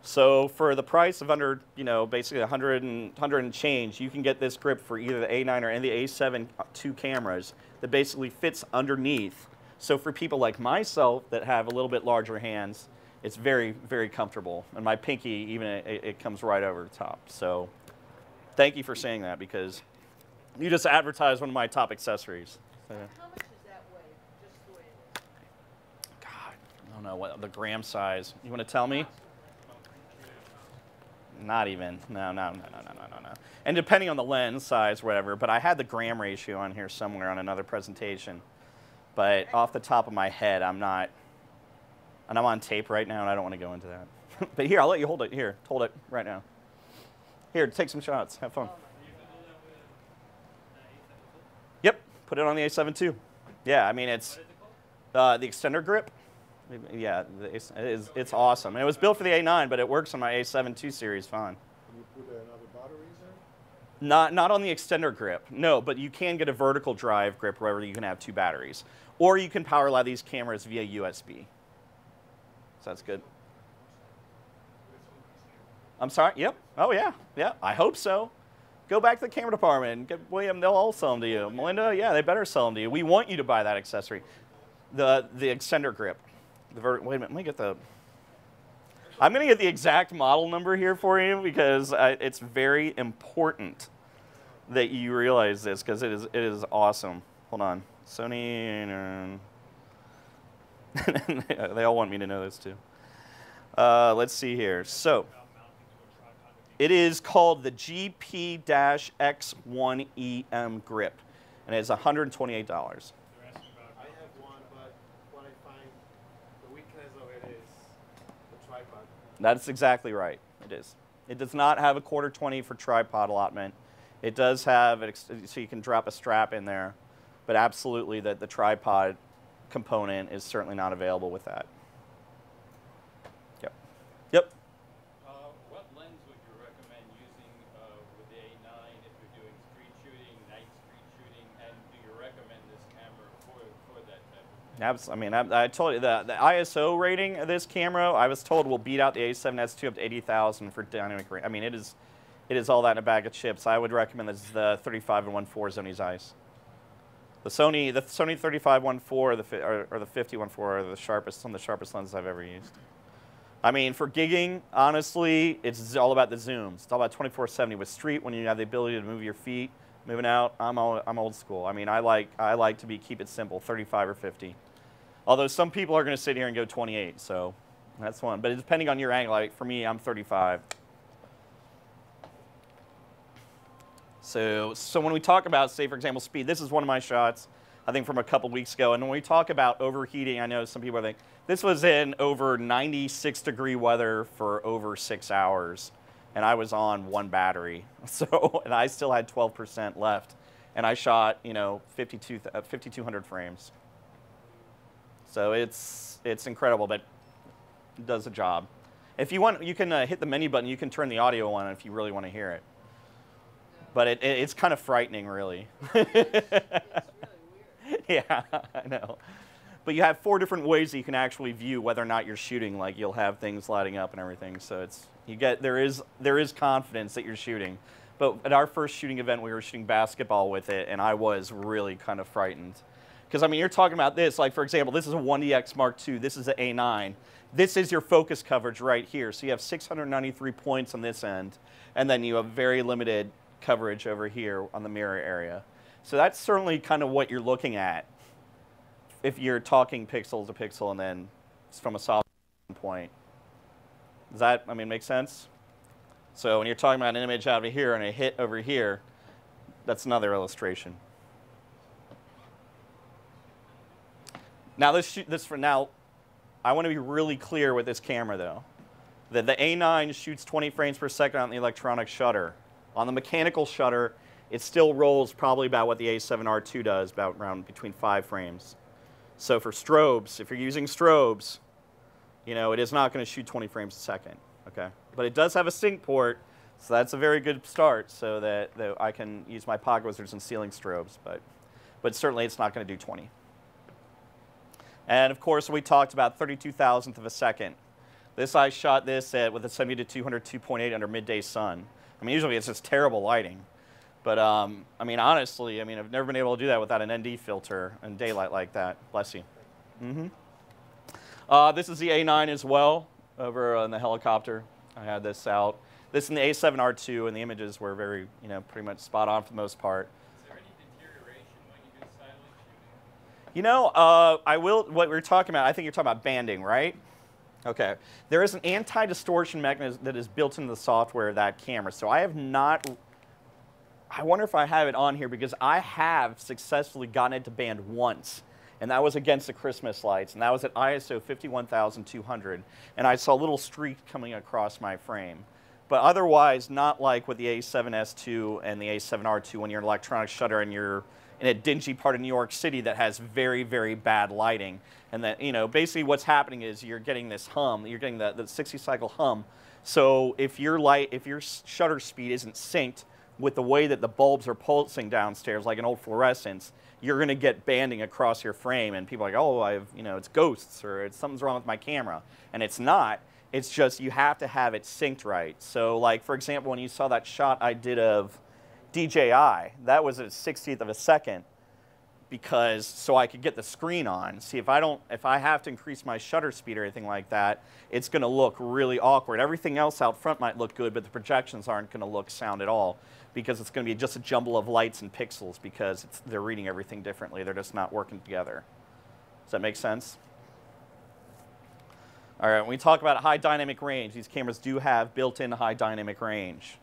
So for the price of under, you know, basically 100 and change, you can get this grip for either the A9 or the A7 II cameras that basically fits underneath. So for people like myself that have a little bit larger hands, it's very, very comfortable. And my pinky, even it comes right over the top. So thank you for saying that, because you just advertised one of my top accessories. How much does that weigh, just the way it is? God, I don't know what the gram size. You want to tell me? Not even. No. And depending on the lens size, whatever, but I had the gram ratio on here somewhere on another presentation. But off the top of my head, I'm not. And I'm on tape right now, and I don't want to go into that. But here, I'll let you hold it. Here, hold it right now. Here, take some shots. Have fun. Yep, put it on the A7 too. Yeah, I mean, it's the extender grip. Yeah, it's awesome. And it was built for the A9, but it works on my A7 II series fine. Can you put another batteries in? Not on the extender grip, no, but you can get a vertical drive grip where you can have 2 batteries. Or you can power a lot of these cameras via USB. So that's good. I'm sorry? Yep. Oh, yeah. Yeah, I hope so. Go back to the camera department and get William, they'll all sell them to you. Melinda, yeah, they better sell them to you. We want you to buy that accessory. The extender grip. Wait a minute, let me get the... I'm going to get the exact model number here for you because it's very important that you realize this because it is awesome. Hold on. Sony... they all want me to know this too. Let's see here. So... it is called the GP-X1EM grip, and it's $128. I have one, but what I find the weakness of it is the tripod. That's exactly right. It is. It does not have a $250 for tripod allotment. It does have, so you can drop a strap in there, but absolutely the tripod component is certainly not available with that. Yep. Yep. What lens would you recommend using with the A9 if you're doing street shooting, night street shooting, and do you recommend this camera for that type of thing? I mean, I told you the ISO rating of this camera, I was told will beat out the A7S II up to 80,000 for dynamic range. I mean, it is all that in a bag of chips. I would recommend this the 35-1.4 Sony Zeiss. The Sony 35-1.4 or the 50-1.4 are the sharpest, some of the sharpest lenses I've ever used. I mean, for gigging, honestly, it's all about the zooms. It's all about 24/70 with street when you have the ability to move your feet, moving out. I'm old school. I mean, I like to keep it simple, 35 or 50. Although some people are going to sit here and go 28, so that's one. But depending on your angle, like for me, I'm 35. So when we talk about, say, for example, speed, this is one of my shots, I think from a couple weeks ago. And when we talk about overheating, I know some people think, this was in over 96-degree weather for over 6 hours. And I was on 1 battery. So, and I still had 12% left. And I shot, 5,200 frames. So it's incredible, but it does the job. If you want, you can hit the menu button. You can turn the audio on if you really want to hear it. But it's kind of frightening, really. It's really weird. Yeah, I know. But you have 4 different ways that you can actually view whether or not you're shooting. Like you'll have things lighting up and everything. So there is confidence that you're shooting. But at our first shooting event, we were shooting basketball with it, and I was really kind of frightened. Because I mean, you're talking about this. Like for example, this is a 1DX Mark II. This is an A9. This is your focus coverage right here. So you have 693 points on this end, and then you have very limited coverage over here on the mirror area. So that's certainly kind of what you're looking at if you're talking pixel to pixel and then from a soft point. Does that, I mean, make sense? So when you're talking about an image out of here and a hit over here, that's another illustration. Now I want to be really clear with this camera though, that the A9 shoots 20 frames per second on the electronic shutter. On the mechanical shutter, it still rolls probably about what the A7R II does, about around between 5 frames. So for strobes, if you're using strobes, it is not going to shoot 20 frames a second, okay? But it does have a sync port, so that's a very good start so that I can use my pocket wizards and ceiling strobes, but certainly it's not going to do 20. And of course, we talked about 32,000th of a second. I shot this with a 70-200 2.8 under midday sun. I mean, usually it's just terrible lighting. But, I mean, honestly, I've never been able to do that without an ND filter in daylight like that. Bless you. This is the A9 as well, over on the helicopter. I had this out. This is in the A7R II, and the images were very, pretty much spot on for the most part. Is there any deterioration when you do silent shooting? What we were talking about, I think you're talking about banding, right? Okay. There is an anti-distortion mechanism that is built into the software of that camera. So I have not, I wonder if I have it on here because I have successfully gotten it to band once. And that was against the Christmas lights. And that was at ISO 51200. And I saw a little streak coming across my frame. But otherwise, not like with the A7S II and the A7R II when you're an electronic shutter and you're in a dingy part of New York City that has very, very bad lighting. And that, you know, basically what's happening is you're getting this hum, you're getting the 60 cycle hum. So if your shutter speed isn't synced with the way that the bulbs are pulsing downstairs, like an old fluorescence, you're going to get banding across your frame. And people are like, oh, you know, it's ghosts or it's something's wrong with my camera. And it's not. It's just you have to have it synced right. So like, for example, when you saw that shot I did of DJI, that was at a 60th of a second because so I could get the screen on. See, if I have to increase my shutter speed or anything like that, it's going to look really awkward. Everything else out front might look good, but the projections aren't going to look sound at all because it's going to be just a jumble of lights and pixels because they're reading everything differently. They're just not working together. Does that make sense? All right, when we talk about high dynamic range, these cameras do have built-in high dynamic range.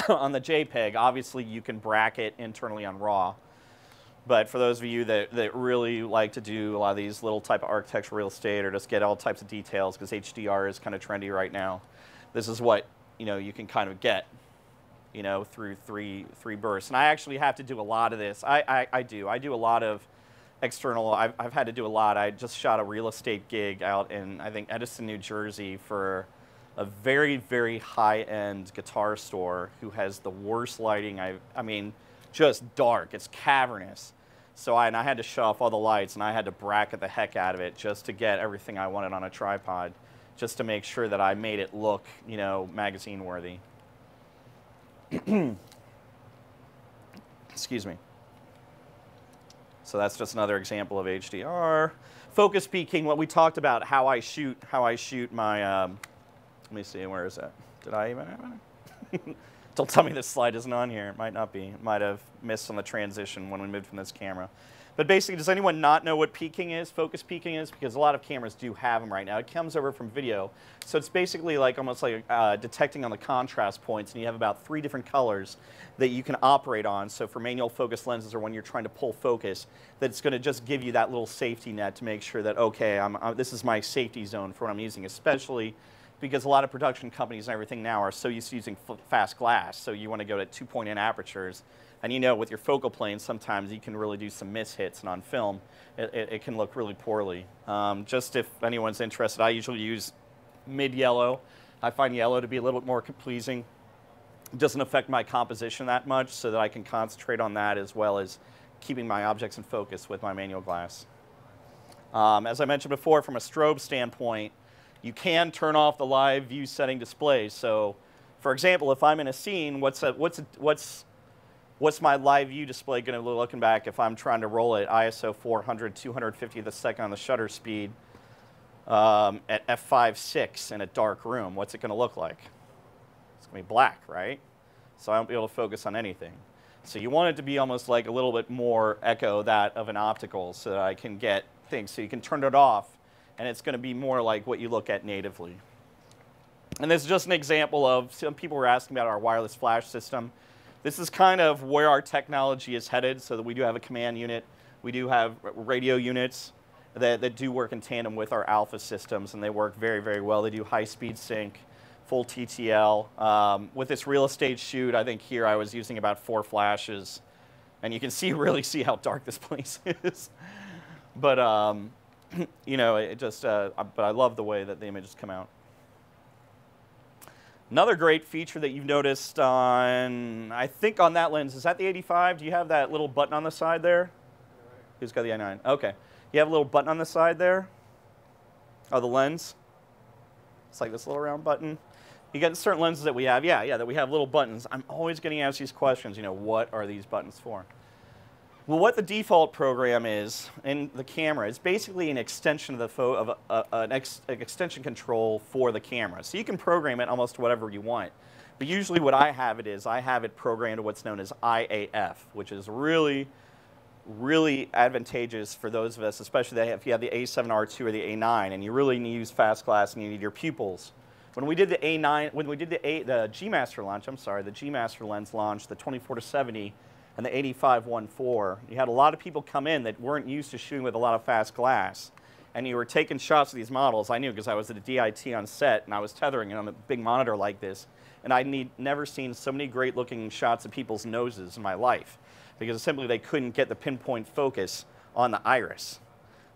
On the JPEG, obviously you can bracket internally on RAW. But for those of you that really like to do a lot of these little type of architectural real estate or just get all types of details because HDR is kind of trendy right now, this is what you can kind of get through three bursts. And I actually have to do a lot of this. I do a lot of external. I've had to do a lot. I just shot a real estate gig out in, I think, Edison, New Jersey for a very, very high-end guitar store who has the worst lighting. I mean, just dark. It's cavernous. So I had to shut off all the lights, and I had to bracket the heck out of it just to get everything I wanted on a tripod, just to make sure that I made it look, magazine-worthy. Excuse me. So that's just another example of HDR. Focus peaking, what we talked about, how I shoot my, let me see, where is that? Did I even have it? Don't tell me this slide isn't on here. It might not be. It might have missed on the transition when we moved from this camera. But basically, does anyone not know what peaking is, focus peaking is? Because a lot of cameras do have them right now. It comes over from video. So it's basically like almost like detecting on the contrast points, and you have about 3 different colors that you can operate on. So for manual focus lenses or when you're trying to pull focus, that it's going to just give you that little safety net to make sure that, okay, this is my safety zone for what I'm using, especially because a lot of production companies and everything now are so used to using fast glass, so you want to go to 2.8 apertures. And with your focal plane, sometimes you can really do some mishits, and on film, it can look really poorly. Just if anyone's interested, I usually use mid-yellow. I find yellow to be a little bit more pleasing. It doesn't affect my composition that much, so that I can concentrate on that as well as keeping my objects in focus with my manual glass. As I mentioned before, from a strobe standpoint, you can turn off the live view setting display. So, for example, if I'm in a scene, what's my live view display going to be looking back if I'm trying to roll it ISO 400, 250 a second on the shutter speed at f5.6 in a dark room? What's it going to look like? It's going to be black, right? So I won't be able to focus on anything. So you want it to be almost like a little bit more echo that of an optical so that I can get things. So you can turn it off, and it's going to be more like what you look at natively. And this is just an example of, some people were asking about our wireless flash system. This is kind of where our technology is headed, so that we do have a command unit. We do have radio units that do work in tandem with our Alpha systems, and they work very, very well. They do high-speed sync, full TTL. With this real estate shoot, I think here I was using about 4 flashes, and you can really see how dark this place is. But but I love the way that the images come out. Another great feature that you've noticed on, I think on that lens, is that the 85? Do you have that little button on the side there? Who's got the i9? Okay. You have a little button on the side there? Oh, the lens? It's like this little round button. You get certain lenses that we have, that we have little buttons. I'm always getting asked these questions, what are these buttons for? Well, what the default program is in the camera is basically an extension of an extension control for the camera. So you can program it almost whatever you want. But usually what I have it programmed to what's known as IAF, which is really really advantageous for those of us, especially if you have the A7R2 or the A9, and you really need to use fast glass and you need your pupils. When we did the A9, when we did the G Master launch, I'm sorry, the G Master lens launch, the 24-70 and the 85-14, you had a lot of people come in that weren't used to shooting with a lot of fast glass, and you were taking shots of these models. I knew because I was at a DIT on set, and I was tethering it on a big monitor like this, and I'd never seen so many great-looking shots of people's noses in my life, because simply they couldn't get the pinpoint focus on the iris.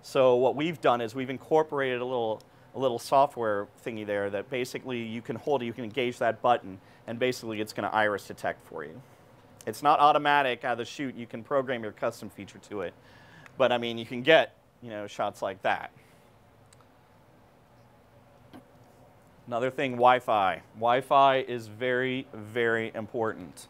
So what we've done is we've incorporated a little software thingy there that basically you can hold it, you can engage that button, and basically it's going to iris detect for you. It's not automatic out of the chute. You can program your custom feature to it. But I mean, you can get, you know, shots like that. Another thing, Wi-Fi. Wi-Fi is very, very important.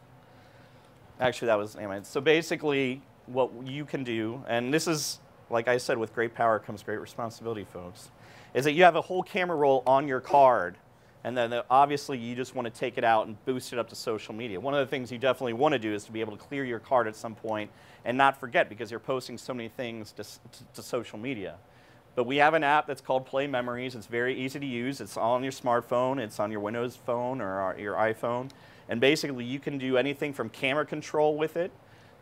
Actually, that was, anyway. So basically, what you can do, and this is, like I said, with great power comes great responsibility, folks, is that you have a whole camera roll on your card, and then obviously you just want to take it out and boost it up to social media. One of the things you definitely want to do is to be able to clear your card at some point and not forget, because you're posting so many things to social media. But we have an app that's called Play Memories. It's very easy to use. It's on your smartphone. It's on your Windows phone or your iPhone. And basically, you can do anything from camera control with it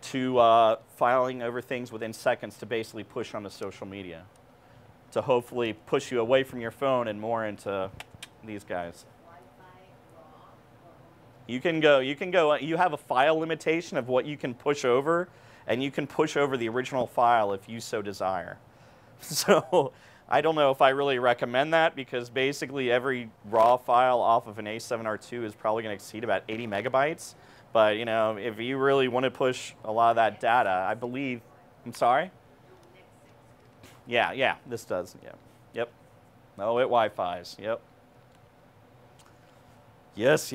to filing over things within seconds to basically push onto social media, to hopefully push you away from your phone and more into these guys. You have a file limitation of what you can push over, and you can push over the original file if you so desire. So I don't know if I really recommend that, because basically every RAW file off of an A7R2 is probably going to exceed about 80 megabytes. But you know, if you really want to push a lot of that data, I believe, I'm sorry? Yeah, this does, yeah. Yep. Oh, it Wi-Fi's, yep. Yes.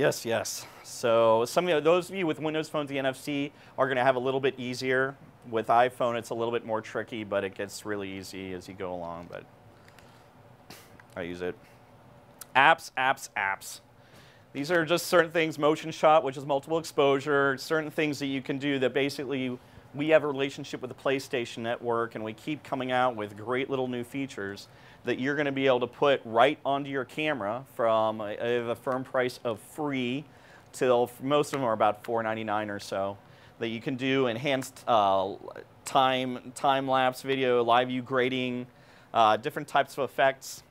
So those of you with Windows phones, the NFC are going to have a little bit easier. With iPhone, it's a little bit more tricky, but it gets really easy as you go along. But I use it. Apps. These are just certain things. Motion shot, which is multiple exposure. Certain things that you can do that basically we have a relationship with the PlayStation Network, and we keep coming out with great little new features that you're going to be able to put right onto your camera from a firm price of free till most of them are about $4.99 or so. That you can do enhanced time-lapse video, live view grading, different types of effects,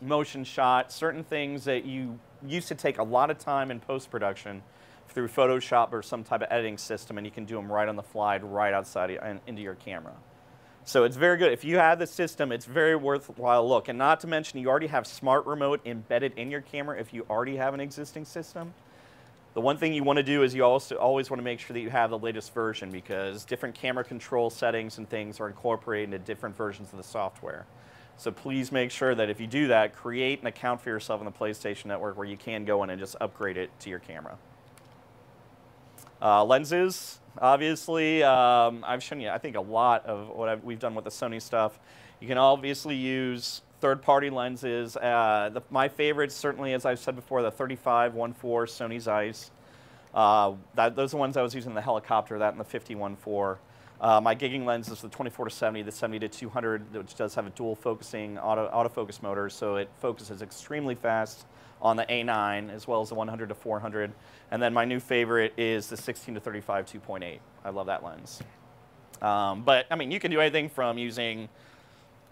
motion shot, certain things that you used to take a lot of time in post-production through Photoshop or some type of editing system, and you can do them right on the fly, right outside and into your camera. So it's very good. If you have the system, it's very worthwhile look. And not to mention, you already have Smart Remote embedded in your camera if you already have an existing system. The one thing you want to do is you also always want to make sure that you have the latest version, because different camera control settings and things are incorporated into different versions of the software. So please make sure that if you do that, create an account for yourself on the PlayStation Network where you can go in and just upgrade it to your camera. Lenses, obviously, I've shown you, I think, a lot of what we've done with the Sony stuff. You can obviously use third-party lenses. My favorites, certainly, as I've said before, the 35-1.4 Sony Zeiss. Those are the ones I was using in the helicopter, that and the 50-1.4. My gigging lens is the 24-70, the 70-200, which does have a dual focusing autofocus motor, so it focuses extremely fast on the A9 as well as the 100-400. And then my new favorite is the 16-35 2.8. I love that lens. But I mean, you can do anything from using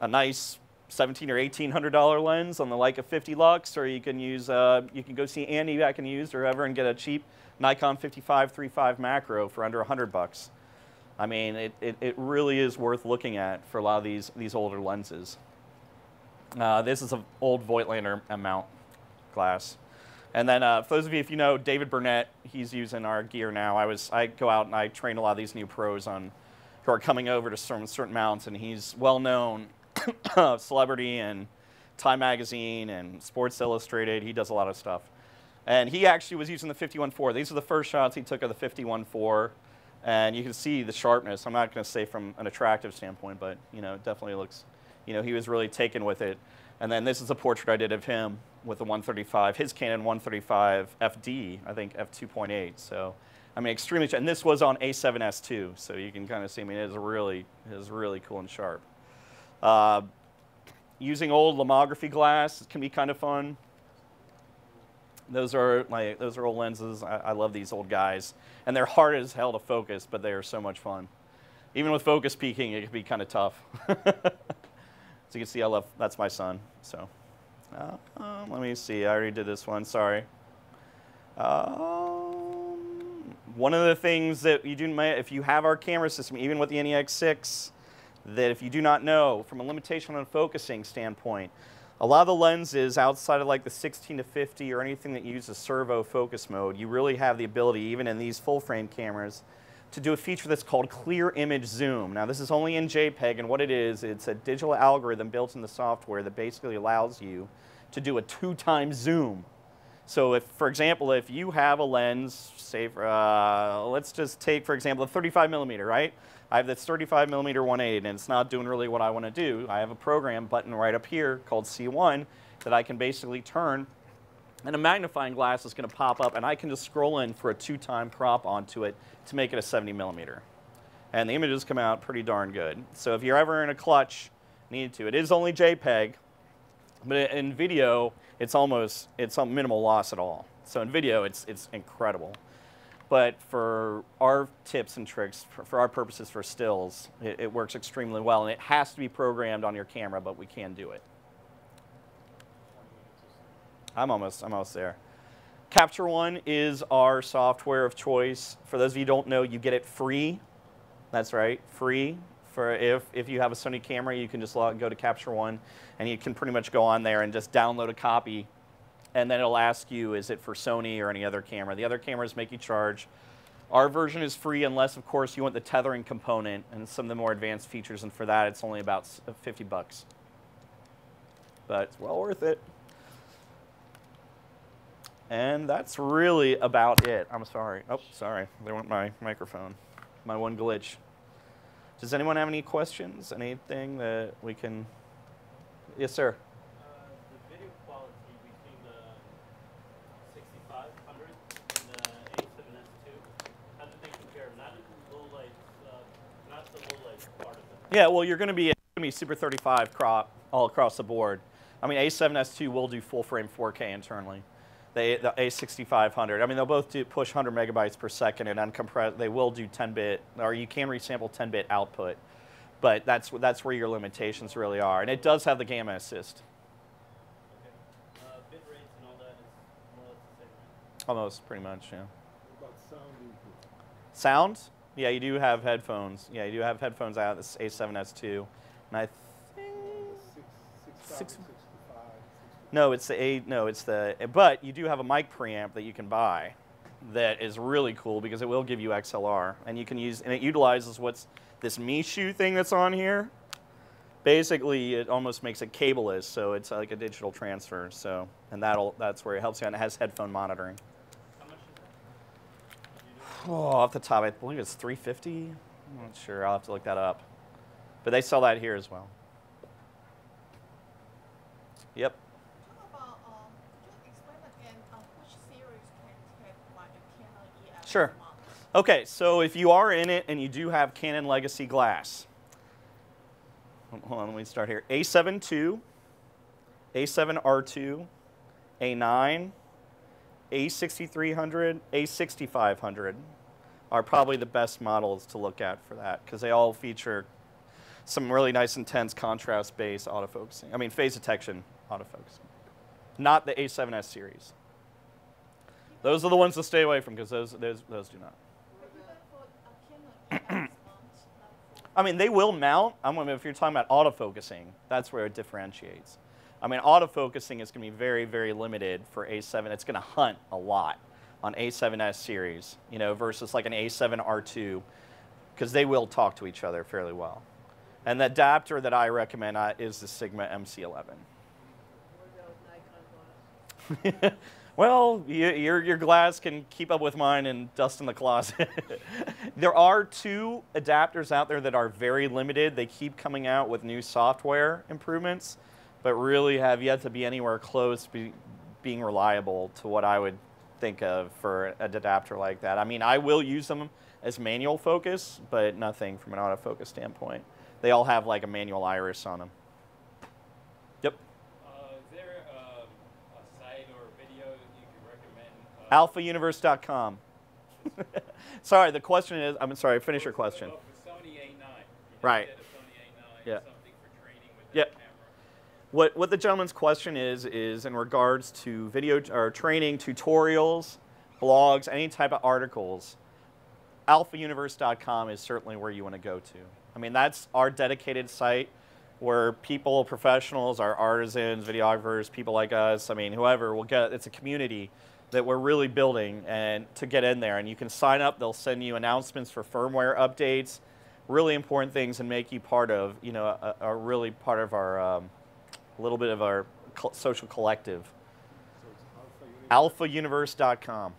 a nice $1,700 or $1,800 lens on the Leica 50 Lux, or you can use you can go see Andy back in used or whatever and get a cheap Nikon 55-35 macro for under $100. I mean, it really is worth looking at for a lot of these older lenses. This is an old Voigtlander mount glass. And then for those of you, if you know David Burnett, he's using our gear now. I go out and I train a lot of these new pros who are coming over to certain mounts, and he's well-known celebrity and Time Magazine and Sports Illustrated. He does a lot of stuff. And he actually was using the 51.4. These are the first shots he took of the 51.4. And you can see the sharpness. I'm not going to say from an attractive standpoint, but you know, it definitely looks, you know, he was really taken with it. And then this is a portrait I did of him with the 135, his Canon 135 FD, I think f2.8. So I mean, extremely, and this was on A7S too, so you can kind of see, I mean, it is really cool and sharp. Using old lomography glass can be kind of fun. Those are old lenses. I love these old guys, and they're hard as hell to focus, but they are so much fun. Even with focus peaking, it can be kind of tough. So you can see, that's my son. So let me see. I already did this one. Sorry. One of the things that you do, if you have our camera system, even with the NEX6, that if you do not know, from a limitation on focusing standpoint, a lot of the lenses outside of like the 16 to 50 or anything that uses servo focus mode, you really have the ability, even in these full frame cameras, to do a feature that's called clear image zoom. Now this is only in JPEG, and what it is, it's a digital algorithm built in the software that basically allows you to do a 2x zoom. So if, for example, if you have a lens, say, let's just take, for example, a 35 millimeter, right? I have this 35 millimeter 1.8, and it's not doing really what I want to do. I have a program button right up here called C1 that I can basically turn, and a magnifying glass is going to pop up, and I can just scroll in for a 2x crop onto it to make it a 70 millimeter. And the images come out pretty darn good. So if you're ever in a clutch, need to. It is only JPEG, but in video, it's minimal loss at all. So in video, it's incredible. But for our tips and tricks, for our purposes for stills, it works extremely well, and it has to be programmed on your camera, but we can do it. I'm almost there. Capture One is our software of choice. For those of you who don't know, you get it free. That's right, free. For if you have a Sony camera, you can just go to Capture One, and you can pretty much go on there and just download a copy, and then it'll ask you, is it for Sony or any other camera? The other cameras make you charge. Our version is free unless, of course, you want the tethering component and some of the more advanced features, and for that, it's only about 50 bucks. But it's well worth it. And that's really about it. I'm sorry. Oh, sorry. There went my microphone. My one glitch. Does anyone have any questions? Anything that we can... Yes, sir. The video quality between the 6500 and the A7S2, how do they compare? Not the low light, not the low light part of it. Yeah, well, you're going to be Super 35 crop all across the board. I mean, A7S2 will do full frame 4K internally. The A6500, I mean, they'll both push 100 megabytes per second and uncompressed. They will do 10-bit, or you can resample 10-bit output, but that's where your limitations really are. And it does have the gamma assist. Okay. Bit rates and all that is more or less the same, right? Almost, pretty much, yeah. What about sound input? Sound? Yeah, you do have headphones. Yeah, you do have headphones out of this A7S2, and I think 6,065. No, but you do have a mic preamp that you can buy that is really cool because it will give you XLR, and you can use, and it utilizes what's this Mishu thing that's on here. Basically, it almost makes it cableless, so it's like a digital transfer. So, and that's where it helps you, and it has headphone monitoring. How much is that? Oh, off the top, I believe it's $350. I'm not sure. I'll have to look that up. But they sell that here as well. Yep. Sure. Okay, so if you are in it and you do have Canon legacy glass, hold on, let me start here. A7 II, A7 R2, A9, A6300, A6500 are probably the best models to look at for that because they all feature some really nice intense contrast-based autofocusing. I mean, phase detection autofocusing. Not the A7S series. Those are the ones to stay away from because those do not. I mean, they will mount. If you're talking about autofocusing, that's where it differentiates. I mean, autofocusing is going to be very, very limited for A7. It's going to hunt a lot on A7S series, you know, versus like an A7 R2, because they will talk to each other fairly well. And the adapter that I recommend is the Sigma MC11. Well, your glass can keep up with mine and dust in the closet. There are 2 adapters out there that are very limited. They keep coming out with new software improvements, but really have yet to be anywhere close to being reliable to what I would think of for an adapter like that. I mean, I will use them as manual focus, but nothing from an autofocus standpoint. They all have like a manual iris on them. Yep. Is there a site or video that you can recommend? AlphaUniverse.com. Sorry, the question is, I'm sorry, finish your question. For Sony A9. Right. Instead of Sony A9, Yeah. something for training with that Yeah. camera. What the gentleman's question is in regards to video or training, tutorials, blogs, any type of articles, alphauniverse.com is certainly where you want to go to. I mean, that's our dedicated site where people, professionals, our artisans, videographers, people like us, I mean, whoever will get, it's a community that we're really building and to get in there. And you can sign up, they'll send you announcements for firmware updates, really important things, and make you part of, you know, a really part of our, a little bit of our social collective. So it's Alpha alphauniverse.com.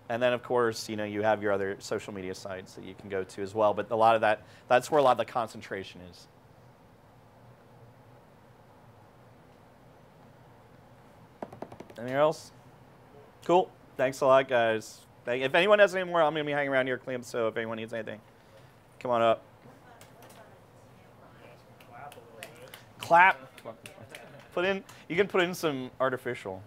And then, of course, you know, you have your other social media sites that you can go to as well. But a lot of that, that's where a lot of the concentration is. Anything else? Cool. Thanks a lot, guys. If anyone has any more, I'm going to be hanging around here, clean up, so if anyone needs anything, come on up. Clap a little bit. Clap. Put in, you can put in some artificial.